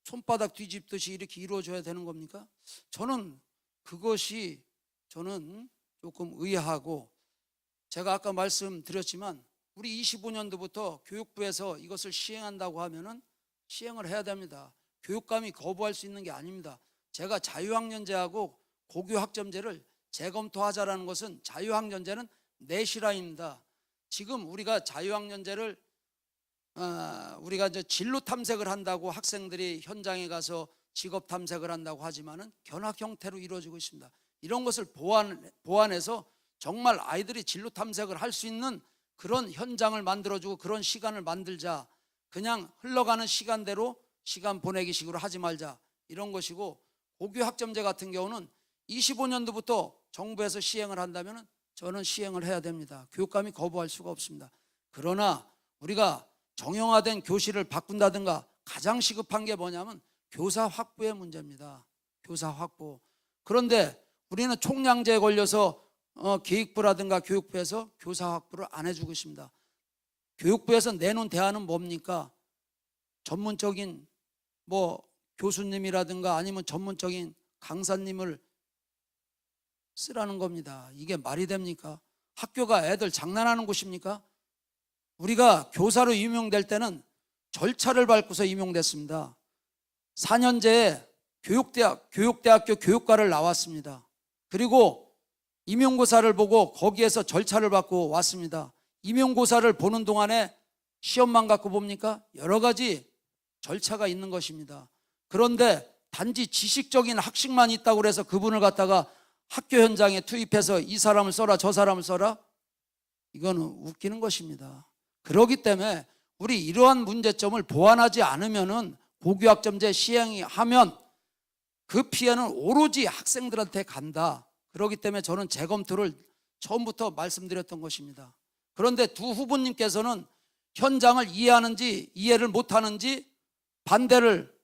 손바닥 뒤집듯이 이렇게 이루어져야 되는 겁니까? 저는 그것이 저는 조금 의아하고 제가 아까 말씀드렸지만 우리 25년도부터 교육부에서 이것을 시행한다고 하면은 시행을 해야 됩니다. 교육감이 거부할 수 있는 게 아닙니다. 제가 자유학년제하고 고교 학점제를 재검토하자라는 것은 자유학년제는 내실화입니다. 지금 우리가 자유학년제를 우리가 이제 진로 탐색을 한다고 학생들이 현장에 가서 직업 탐색을 한다고 하지만은 견학 형태로 이루어지고 있습니다. 이런 것을 보완해서 정말 아이들이 진로 탐색을 할 수 있는 그런 현장을 만들어주고 그런 시간을 만들자. 그냥 흘러가는 시간대로 시간 보내기식으로 하지 말자. 이런 것이고 고교 학점제 같은 경우는 25년도부터 정부에서 시행을 한다면 저는 시행을 해야 됩니다. 교육감이 거부할 수가 없습니다. 그러나 우리가 정형화된 교실을 바꾼다든가 가장 시급한 게 뭐냐면 교사 확보의 문제입니다. 교사 확보. 그런데 우리는 총량제에 걸려서 기획부라든가 교육부에서 교사 확보를 안 해주고 있습니다. 교육부에서 내놓은 대안은 뭡니까? 전문적인 뭐 교수님이라든가 아니면 전문적인 강사님을 쓰라는 겁니다. 이게 말이 됩니까? 학교가 애들 장난하는 곳입니까? 우리가 교사로 임용될 때는 절차를 밟고서 임용됐습니다. 4년제에 교육대학교 교육과를 나왔습니다. 그리고 임용고사를 보고 거기에서 절차를 받고 왔습니다. 임용고사를 보는 동안에 시험만 갖고 봅니까? 여러 가지 절차가 있는 것입니다. 그런데 단지 지식적인 학식만 있다고 해서 그분을 갖다가 학교 현장에 투입해서 이 사람을 써라 저 사람을 써라? 이거는 웃기는 것입니다. 그렇기 때문에 우리 이러한 문제점을 보완하지 않으면은 고교학점제 시행하면 그 피해는 오로지 학생들한테 간다. 그렇기 때문에 저는 재검토를 처음부터 말씀드렸던 것입니다. 그런데 두 후보님께서는 현장을 이해하는지 이해를 못하는지 반대를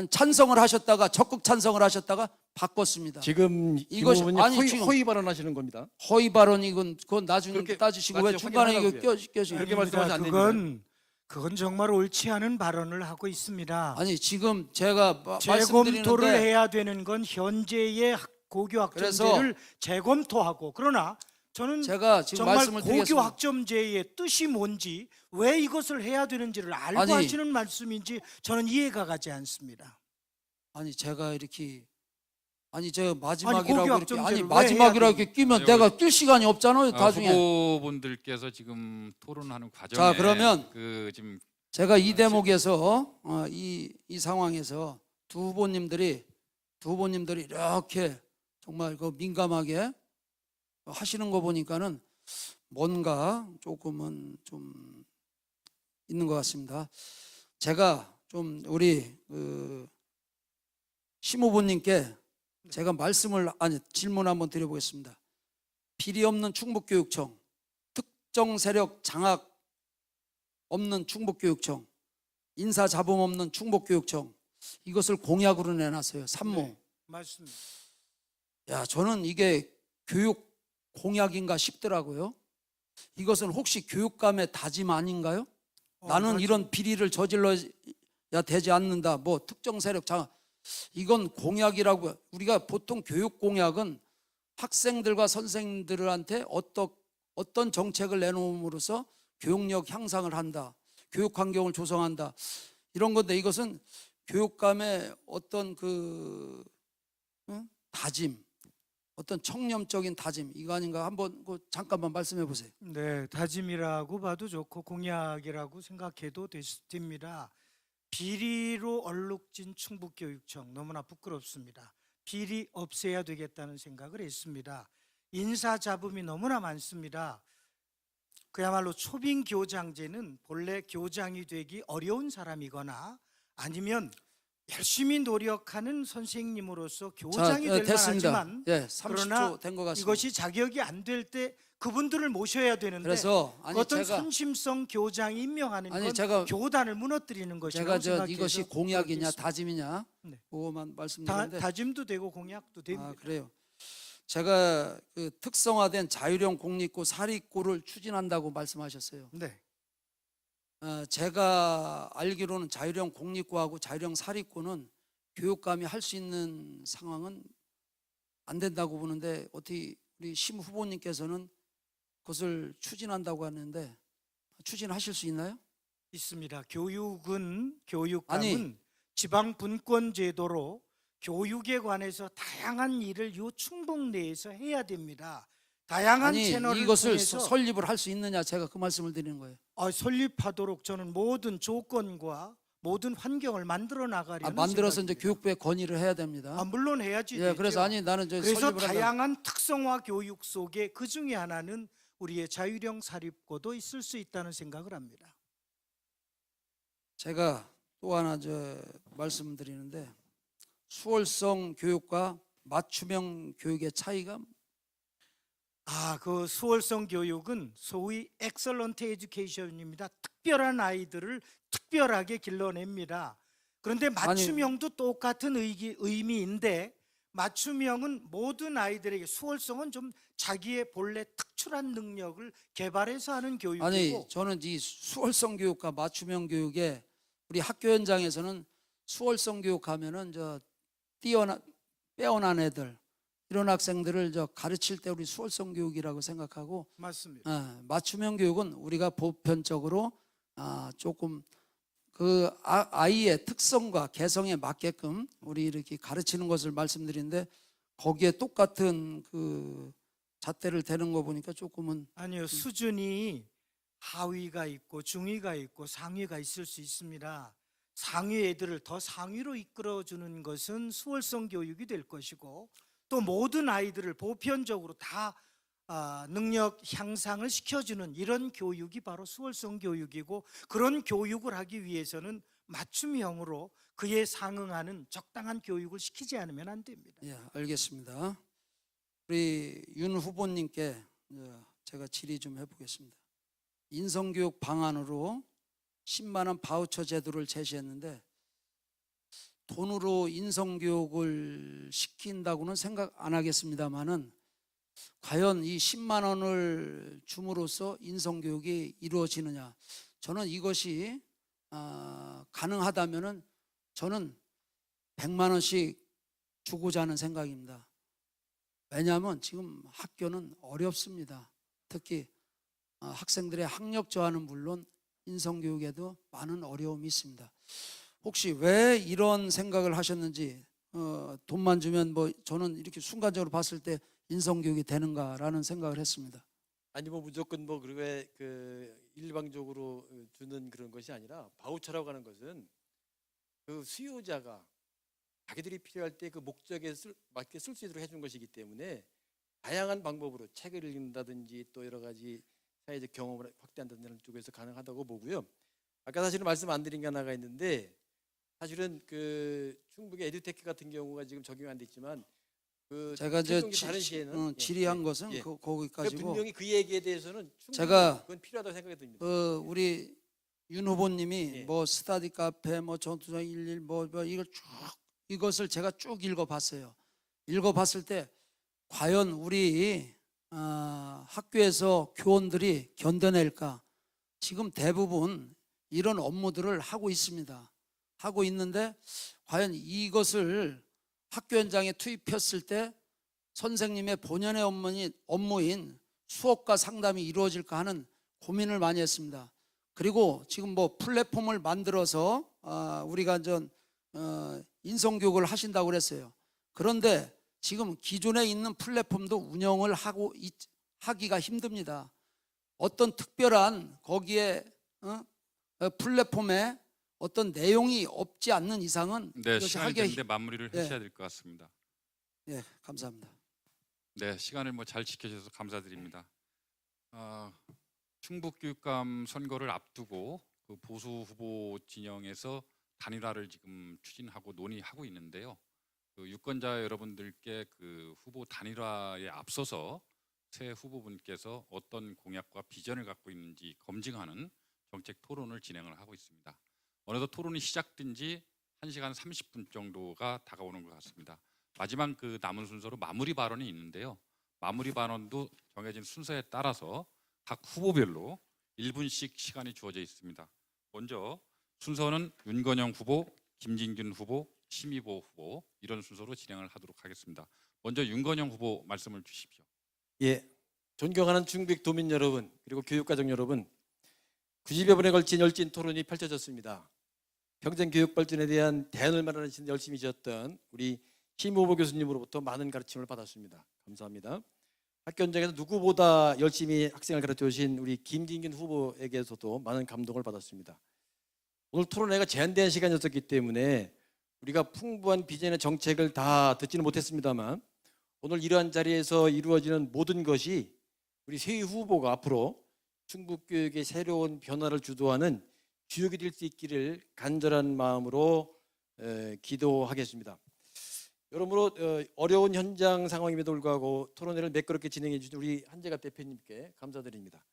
찬성을 하셨다가 적극 찬성을 하셨다가 바꿨습니다. 지금 이것이- 이것이 아니, 지금- 허위 발언하시는 겁니다. 허위 발언이건 그건 나중에 그렇게 따지시고 왜 맞죠? 중간에 이거 확인하라고요. 껴지? 그렇게 말씀하시면 안 됩니다. 그건 정말 옳지 않은 발언을 하고 있습니다. 아니 지금 제가 재검토를 말씀드리는데 해야 되는 건 현재의 고교 학점제를 재검토하고 그러나 저는 제가 지금 정말 말씀을 고교 드리겠습니다. 학점제의 뜻이 뭔지, 왜 이것을 해야 되는지를 알고 아니, 하시는 말씀인지 저는 이해가 가지 않습니다. 아니 제가 이렇게 제가 고교 마지막이라고 이렇게 학점제를 왜 마지막이라고 해야 이렇게 끼면 아니, 내가 낄 시간이 없잖아요. 나중에. 후보분들께서 지금 토론하는 과정에 자, 그러면 지금 제가 이 대목에서 이 상황에서 두 후보님들이 이렇게 정말 그 민감하게 하시는 거 보니까는 뭔가 조금은 좀 있는 것 같습니다. 제가 좀 우리 심 후보님께 제가 질문 한번 드려보겠습니다. 비리 없는 충북교육청, 특정 세력 장악 없는 충북교육청, 인사잡음 없는 충북교육청, 이것을 공약으로 내놨어요. 산모. 네, 맞습니다. 야, 저는 이게 교육 공약인가 싶더라고요. 이것은 혹시 교육감의 다짐 아닌가요? 나는 이런 비리를 저질러야 되지 않는다. 뭐 특정 세력 장악. 이건 공약이라고. 우리가 보통 교육 공약은 학생들과 선생님들한테 어떤 정책을 내놓음으로써 교육력 향상을 한다, 교육 환경을 조성한다, 이런 건데, 이것은 교육감의 어떤 다짐, 어떤 청렴적인 다짐, 이거 아닌가? 한번 잠깐만 말씀해 보세요. 네, 다짐이라고 봐도 좋고 공약이라고 생각해도 됩니다. 비리로 얼룩진 충북교육청, 너무나 부끄럽습니다. 비리 없애야 되겠다는 생각을 했습니다. 인사잡음이 너무나 많습니다. 그야말로 초빙교장제는 본래 교장이 되기 어려운 사람이거나 아니면 열심히 노력하는 선생님으로서 교장이 될 됐습니다. 만하지만, 예, 그러나 30초 된 것 같습니다. 이것이 자격이 안 될 때 그분들을 모셔야 되는데, 그래서 어떤 선심성 교장이 임명하는 건 교단을 무너뜨리는 것이라고 생각해서 이것이 공약이냐 그렇겠습니다. 다짐이냐, 네. 그거만 말씀드리는데. 다짐도 되고 공약도 됩니다. 그래요. 제가 특성화된 자율형 공립고 사립고를 추진한다고 말씀하셨어요. 네. 제가 알기로는 자율형 공립고하고 자율형 사립고는 교육감이 할 수 있는 상황은 안 된다고 보는데, 어떻게 우리 심 후보님께서는 그것을 추진한다고 하는데 추진하실 수 있나요? 있습니다. 교육감은 지방 분권 제도로 교육에 관해서 다양한 일을 요 충북 내에서 해야 됩니다. 다양한 채널을 이것을 통해서 설립을 할 수 있느냐, 제가 그 말씀을 드리는 거예요. 설립하도록 저는 모든 조건과 모든 환경을 만들어 나가려는 만들어서 이제 생각입니다. 교육부에 건의를 해야 됩니다. 물론 해야지. 예, 그래서 되죠. 나는 그래서 설립을 다양한 특성화 교육 속에 그 중에 하나는 우리의 자율형 사립고도 있을 수 있다는 생각을 합니다. 제가 또 하나 말씀드리는데, 수월성 교육과 맞춤형 교육의 차이가, 그 수월성 교육은 소위 엑설런트 에듀케이션입니다. 특별한 아이들을 특별하게 길러냅니다. 그런데 맞춤형도 똑같은 의미인데, 맞춤형은 모든 아이들에게, 수월성은 좀 자기의 본래 특출한 능력을 개발해서 하는 교육이고, 저는 이 수월성 교육과 맞춤형 교육에, 우리 학교 현장에서는 수월성 교육하면은 빼어난 애들, 이런 학생들을 가르칠 때 우리 수월성 교육이라고 생각하고, 맞습니다. 맞춤형 교육은 우리가 보편적으로 조금 그 아이의 특성과 개성에 맞게끔 우리 이렇게 가르치는 것을 말씀드리는데, 거기에 똑같은 그 잣대를 대는 거 보니까 조금은. 아니요, 수준이 하위가 있고 중위가 있고 상위가 있을 수 있습니다. 상위 애들을 더 상위로 이끌어주는 것은 수월성 교육이 될 것이고, 또 모든 아이들을 보편적으로 다 능력 향상을 시켜주는 이런 교육이 바로 수월성 교육이고, 그런 교육을 하기 위해서는 맞춤형으로 그에 상응하는 적당한 교육을 시키지 않으면 안 됩니다. 예, 알겠습니다. 우리 윤 후보님께 제가 질의 좀 해보겠습니다. 인성교육 방안으로 10만 원 바우처 제도를 제시했는데, 돈으로 인성교육을 시킨다고는 생각 안 하겠습니다만은, 과연 이 10만 원을 줌으로써 인성교육이 이루어지느냐, 저는 이것이 가능하다면은 저는 100만 원씩 주고자 하는 생각입니다. 왜냐하면 지금 학교는 어렵습니다. 특히 학생들의 학력 저하는 물론 인성교육에도 많은 어려움이 있습니다. 혹시 왜 이런 생각을 하셨는지, 돈만 주면 뭐 저는 이렇게 순간적으로 봤을 때 인성교육이 되는가라는 생각을 했습니다. 아니 뭐 무조건 뭐 그게 일방적으로 주는 그런 것이 아니라 바우처라고 하는 것은 그 수요자가 자기들이 필요할 때 그 목적에 맞게 쓸 수 있도록 해준 것이기 때문에 다양한 방법으로 책을 읽는다든지 또 여러 가지 사회적 경험을 확대한다는 쪽에서 가능하다고 보고요. 아까 사실은 말씀 안 드린 게 하나가 있는데, 사실은 그 충북의 에듀테크 같은 경우가 지금 적용이 안 됐지만 그 제가 이제 다른 시에는 질의한 것은 예. 거기까지고, 분명히 그 얘기에 대해서는 충분히 제가 그건 필요하다고 생각이 듭니다. 우리 윤 후보님이 예. 뭐 스터디 카페, 뭐 전투장 11, 뭐 이걸 쭉, 이것을 제가 쭉 읽어봤어요. 읽어봤을 때 과연 우리 학교에서 교원들이 견뎌낼까? 지금 대부분 이런 업무들을 하고 있습니다. 하고 있는데 과연 이것을 학교 현장에 투입했을 때 선생님의 본연의 업무인 수업과 상담이 이루어질까 하는 고민을 많이 했습니다. 그리고 지금 뭐 플랫폼을 만들어서 우리가 인성교육을 하신다고 그랬어요. 그런데 지금 기존에 있는 플랫폼도 운영을 하기가 힘듭니다. 어떤 특별한 거기에 플랫폼에 어떤 내용이 없지 않는 이상은 네, 이것이 시간이 하기가 됐는데 마무리를 네. 하셔야 될 것 같습니다. 네, 감사합니다. 네, 시간을 뭐 잘 지켜주셔서 감사드립니다. 충북교육감 선거를 앞두고 그 보수 후보 진영에서 단일화를 지금 추진하고 논의하고 있는데요. 그 유권자 여러분들께 그 후보 단일화에 앞서서 새 후보분께서 어떤 공약과 비전을 갖고 있는지 검증하는 정책 토론을 진행을 하고 있습니다. 어느덧 토론이 시작된 지 1시간 30분 정도가 다가오는 것 같습니다. 마지막 그 남은 순서로 마무리 발언이 있는데요. 마무리 발언도 정해진 순서에 따라서 각 후보별로 1분씩 시간이 주어져 있습니다. 먼저 순서는 윤건영 후보, 김진균 후보, 심의보 후보 이런 순서로 진행을 하도록 하겠습니다. 먼저 윤건영 후보 말씀을 주십시오. 예, 존경하는 충북 도민 여러분, 그리고 교육가족 여러분, 90여 분에 걸친 열띤 토론이 펼쳐졌습니다. 평생 교육 발전에 대한 대안을 마련하신 열심히 지었던 우리 심의보 교수님으로부터 많은 가르침을 받았습니다. 감사합니다. 학교 현장에서 누구보다 열심히 학생을 가르쳐 주신 우리 김진균 후보에게서도 많은 감동을 받았습니다. 오늘 토론회가 제한된 시간이었기 때문에 우리가 풍부한 비전의 정책을 다 듣지는 못했습니다만, 오늘 이러한 자리에서 이루어지는 모든 것이 우리 새 후보가 앞으로 충북교육의 새로운 변화를 주도하는 주역이 될 수 있기를 간절한 마음으로 기도하겠습니다. 여러모로 어려운 현장 상황임에도 불구하고 토론회를 매끄럽게 진행해 주신 우리 한재갑 대표님께 감사드립니다.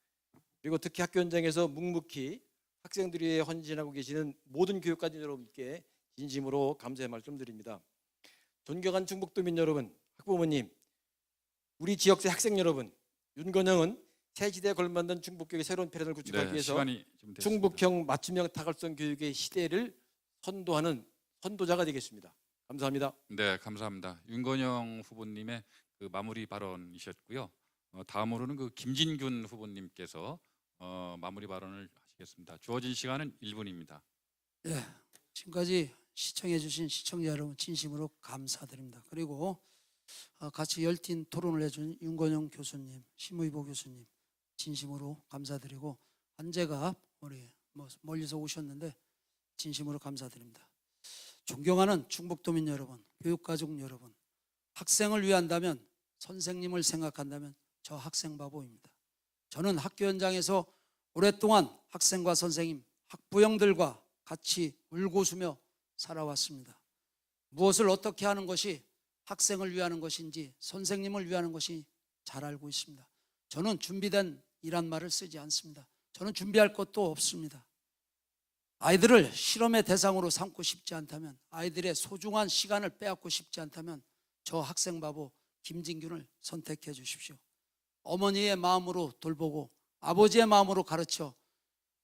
그리고 특히 학교 현장에서 묵묵히 학생들이 위해 헌신하고 계시는 모든 교육가족 여러분께 진심으로 감사의 말씀드립니다. 존경한 충북도민 여러분, 학부모님, 우리 지역의 학생 여러분, 윤건영은 새 시대에 걸맞는 충북교육의 새로운 패러다임을 구축하기 네, 위해서 시간이 좀 됐습니다. 충북형 맞춤형 다각성 교육의 시대를 선도하는 선도자가 되겠습니다. 감사합니다. 네, 감사합니다. 윤건영 후보님의 그 마무리 발언이셨고요. 다음으로는 그 김진균 후보님께서 마무리 발언을 하시겠습니다. 주어진 시간은 1분입니다. 네, 지금까지 시청해주신 시청자 여러분 진심으로 감사드립니다. 그리고 같이 열띤 토론을 해준 윤건영 교수님, 심의보 교수님 진심으로 감사드리고, 한재갑 우리 멀리서 오셨는데 진심으로 감사드립니다. 존경하는 충북도민 여러분, 교육가족 여러분, 학생을 위한다면, 선생님을 생각한다면 저 학생바보입니다. 저는 학교 현장에서 오랫동안 학생과 선생님, 학부형들과 같이 울고 웃으며 살아왔습니다. 무엇을 어떻게 하는 것이 학생을 위하는 것인지 선생님을 위하는 것이 잘 알고 있습니다. 저는 준비된 이란 말을 쓰지 않습니다. 저는 준비할 것도 없습니다. 아이들을 실험의 대상으로 삼고 싶지 않다면, 아이들의 소중한 시간을 빼앗고 싶지 않다면 저 학생 바보 김진균을 선택해 주십시오. 어머니의 마음으로 돌보고 아버지의 마음으로 가르쳐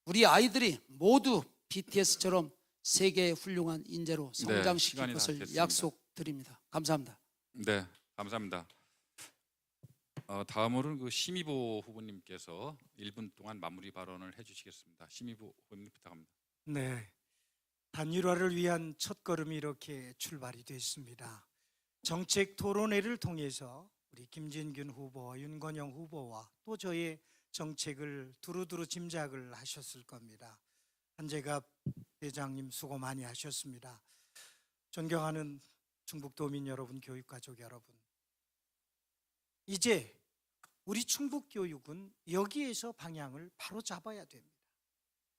우리 아이들이 모두 BTS처럼 세계의 훌륭한 인재로 성장시킬 시간이 다 것을 됐습니다. 약속드립니다. 감사합니다. 네, 감사합니다. 다음으로는 그 심의보 후보님께서 1분 동안 마무리 발언을 해주시겠습니다. 심의보 후보님 부탁합니다. 네, 단일화를 위한 첫걸음이 이렇게 출발이 됐습니다. 정책 토론회를 통해서 우리 김진균 후보, 윤건영 후보와 또 저의 정책을 두루두루 짐작을 하셨을 겁니다. 한재갑 대장님 수고 많이 하셨습니다. 존경하는 충북도민 여러분, 교육가족 여러분, 이제 우리 충북교육은 여기에서 방향을 바로 잡아야 됩니다.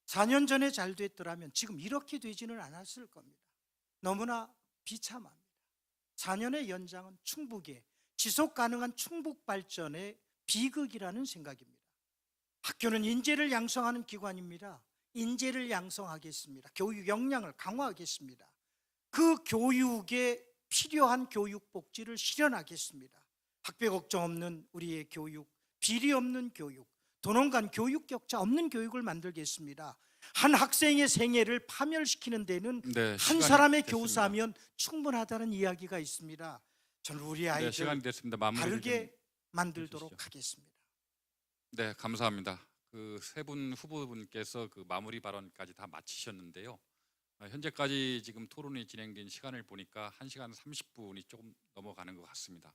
4년 전에 잘 됐더라면 지금 이렇게 되지는 않았을 겁니다. 너무나 비참합니다. 4년의 연장은 충북의 지속 가능한 충북 발전의 비극이라는 생각입니다. 학교는 인재를 양성하는 기관입니다. 인재를 양성하겠습니다. 교육 역량을 강화하겠습니다. 그 교육에 필요한 교육 복지를 실현하겠습니다. 학비 걱정 없는 우리의 교육, 비리 없는 교육, 도농 간 교육 격차 없는 교육을 만들겠습니다. 한 학생의 생애를 파멸시키는 데는 네, 한 시간이 사람의 됐습니다. 교사면 충분하다는 이야기가 있습니다. 저는 우리 네, 아이들 시간이 됐습니다. 마무리 바르게 좀 만들도록 해주시죠. 하겠습니다. 네, 감사합니다. 그 세 분 후보분께서 그 마무리 발언까지 다 마치셨는데요. 현재까지 지금 토론이 진행된 시간을 보니까 1시간 30분이 조금 넘어가는 것 같습니다.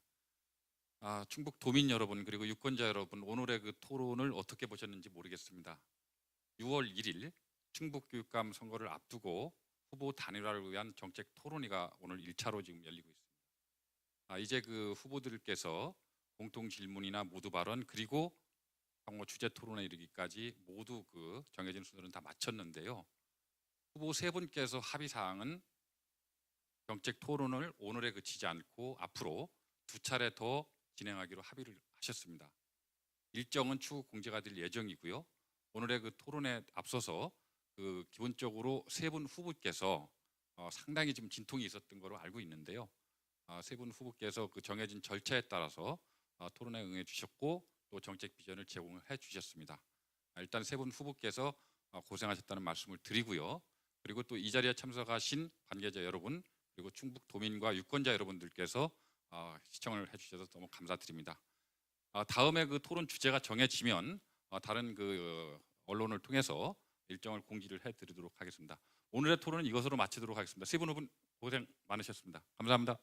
충북 도민 여러분 그리고 유권자 여러분, 오늘의 그 토론을 어떻게 보셨는지 모르겠습니다. 6월 1일 충북 교육감 선거를 앞두고 후보 단일화를 위한 정책 토론회가 오늘 1차로 지금 열리고 있습니다. 이제 그 후보들께서 공통 질문이나 모두 발언 그리고 향후 주제 토론에 이르기까지 모두 그 정해진 순서는 다 마쳤는데요. 후보 세 분께서 합의 사항은 정책 토론을 오늘에 그치지 않고 앞으로 2차례 더 진행하기로 합의를 하셨습니다. 일정은 추후 공개가 될 예정이고요. 오늘의 그 토론에 앞서서 그 기본적으로 세 분 후보께서 상당히 좀 진통이 있었던 걸로 알고 있는데요. 세 분 후보께서 그 정해진 절차에 따라서 토론에 응해 주셨고 또 정책 비전을 제공을 해 주셨습니다. 일단 세 분 후보께서 고생하셨다는 말씀을 드리고요. 그리고 또 이 자리에 참석하신 관계자 여러분 그리고 충북 도민과 유권자 여러분들께서 시청을 해주셔서 너무 감사드립니다. 다음에 그 토론 주제가 정해지면 다른 그 언론을 통해서 일정을 공지를 해드리도록 하겠습니다. 오늘의 토론은 이것으로 마치도록 하겠습니다. 세 분 후보 고생 많으셨습니다. 감사합니다.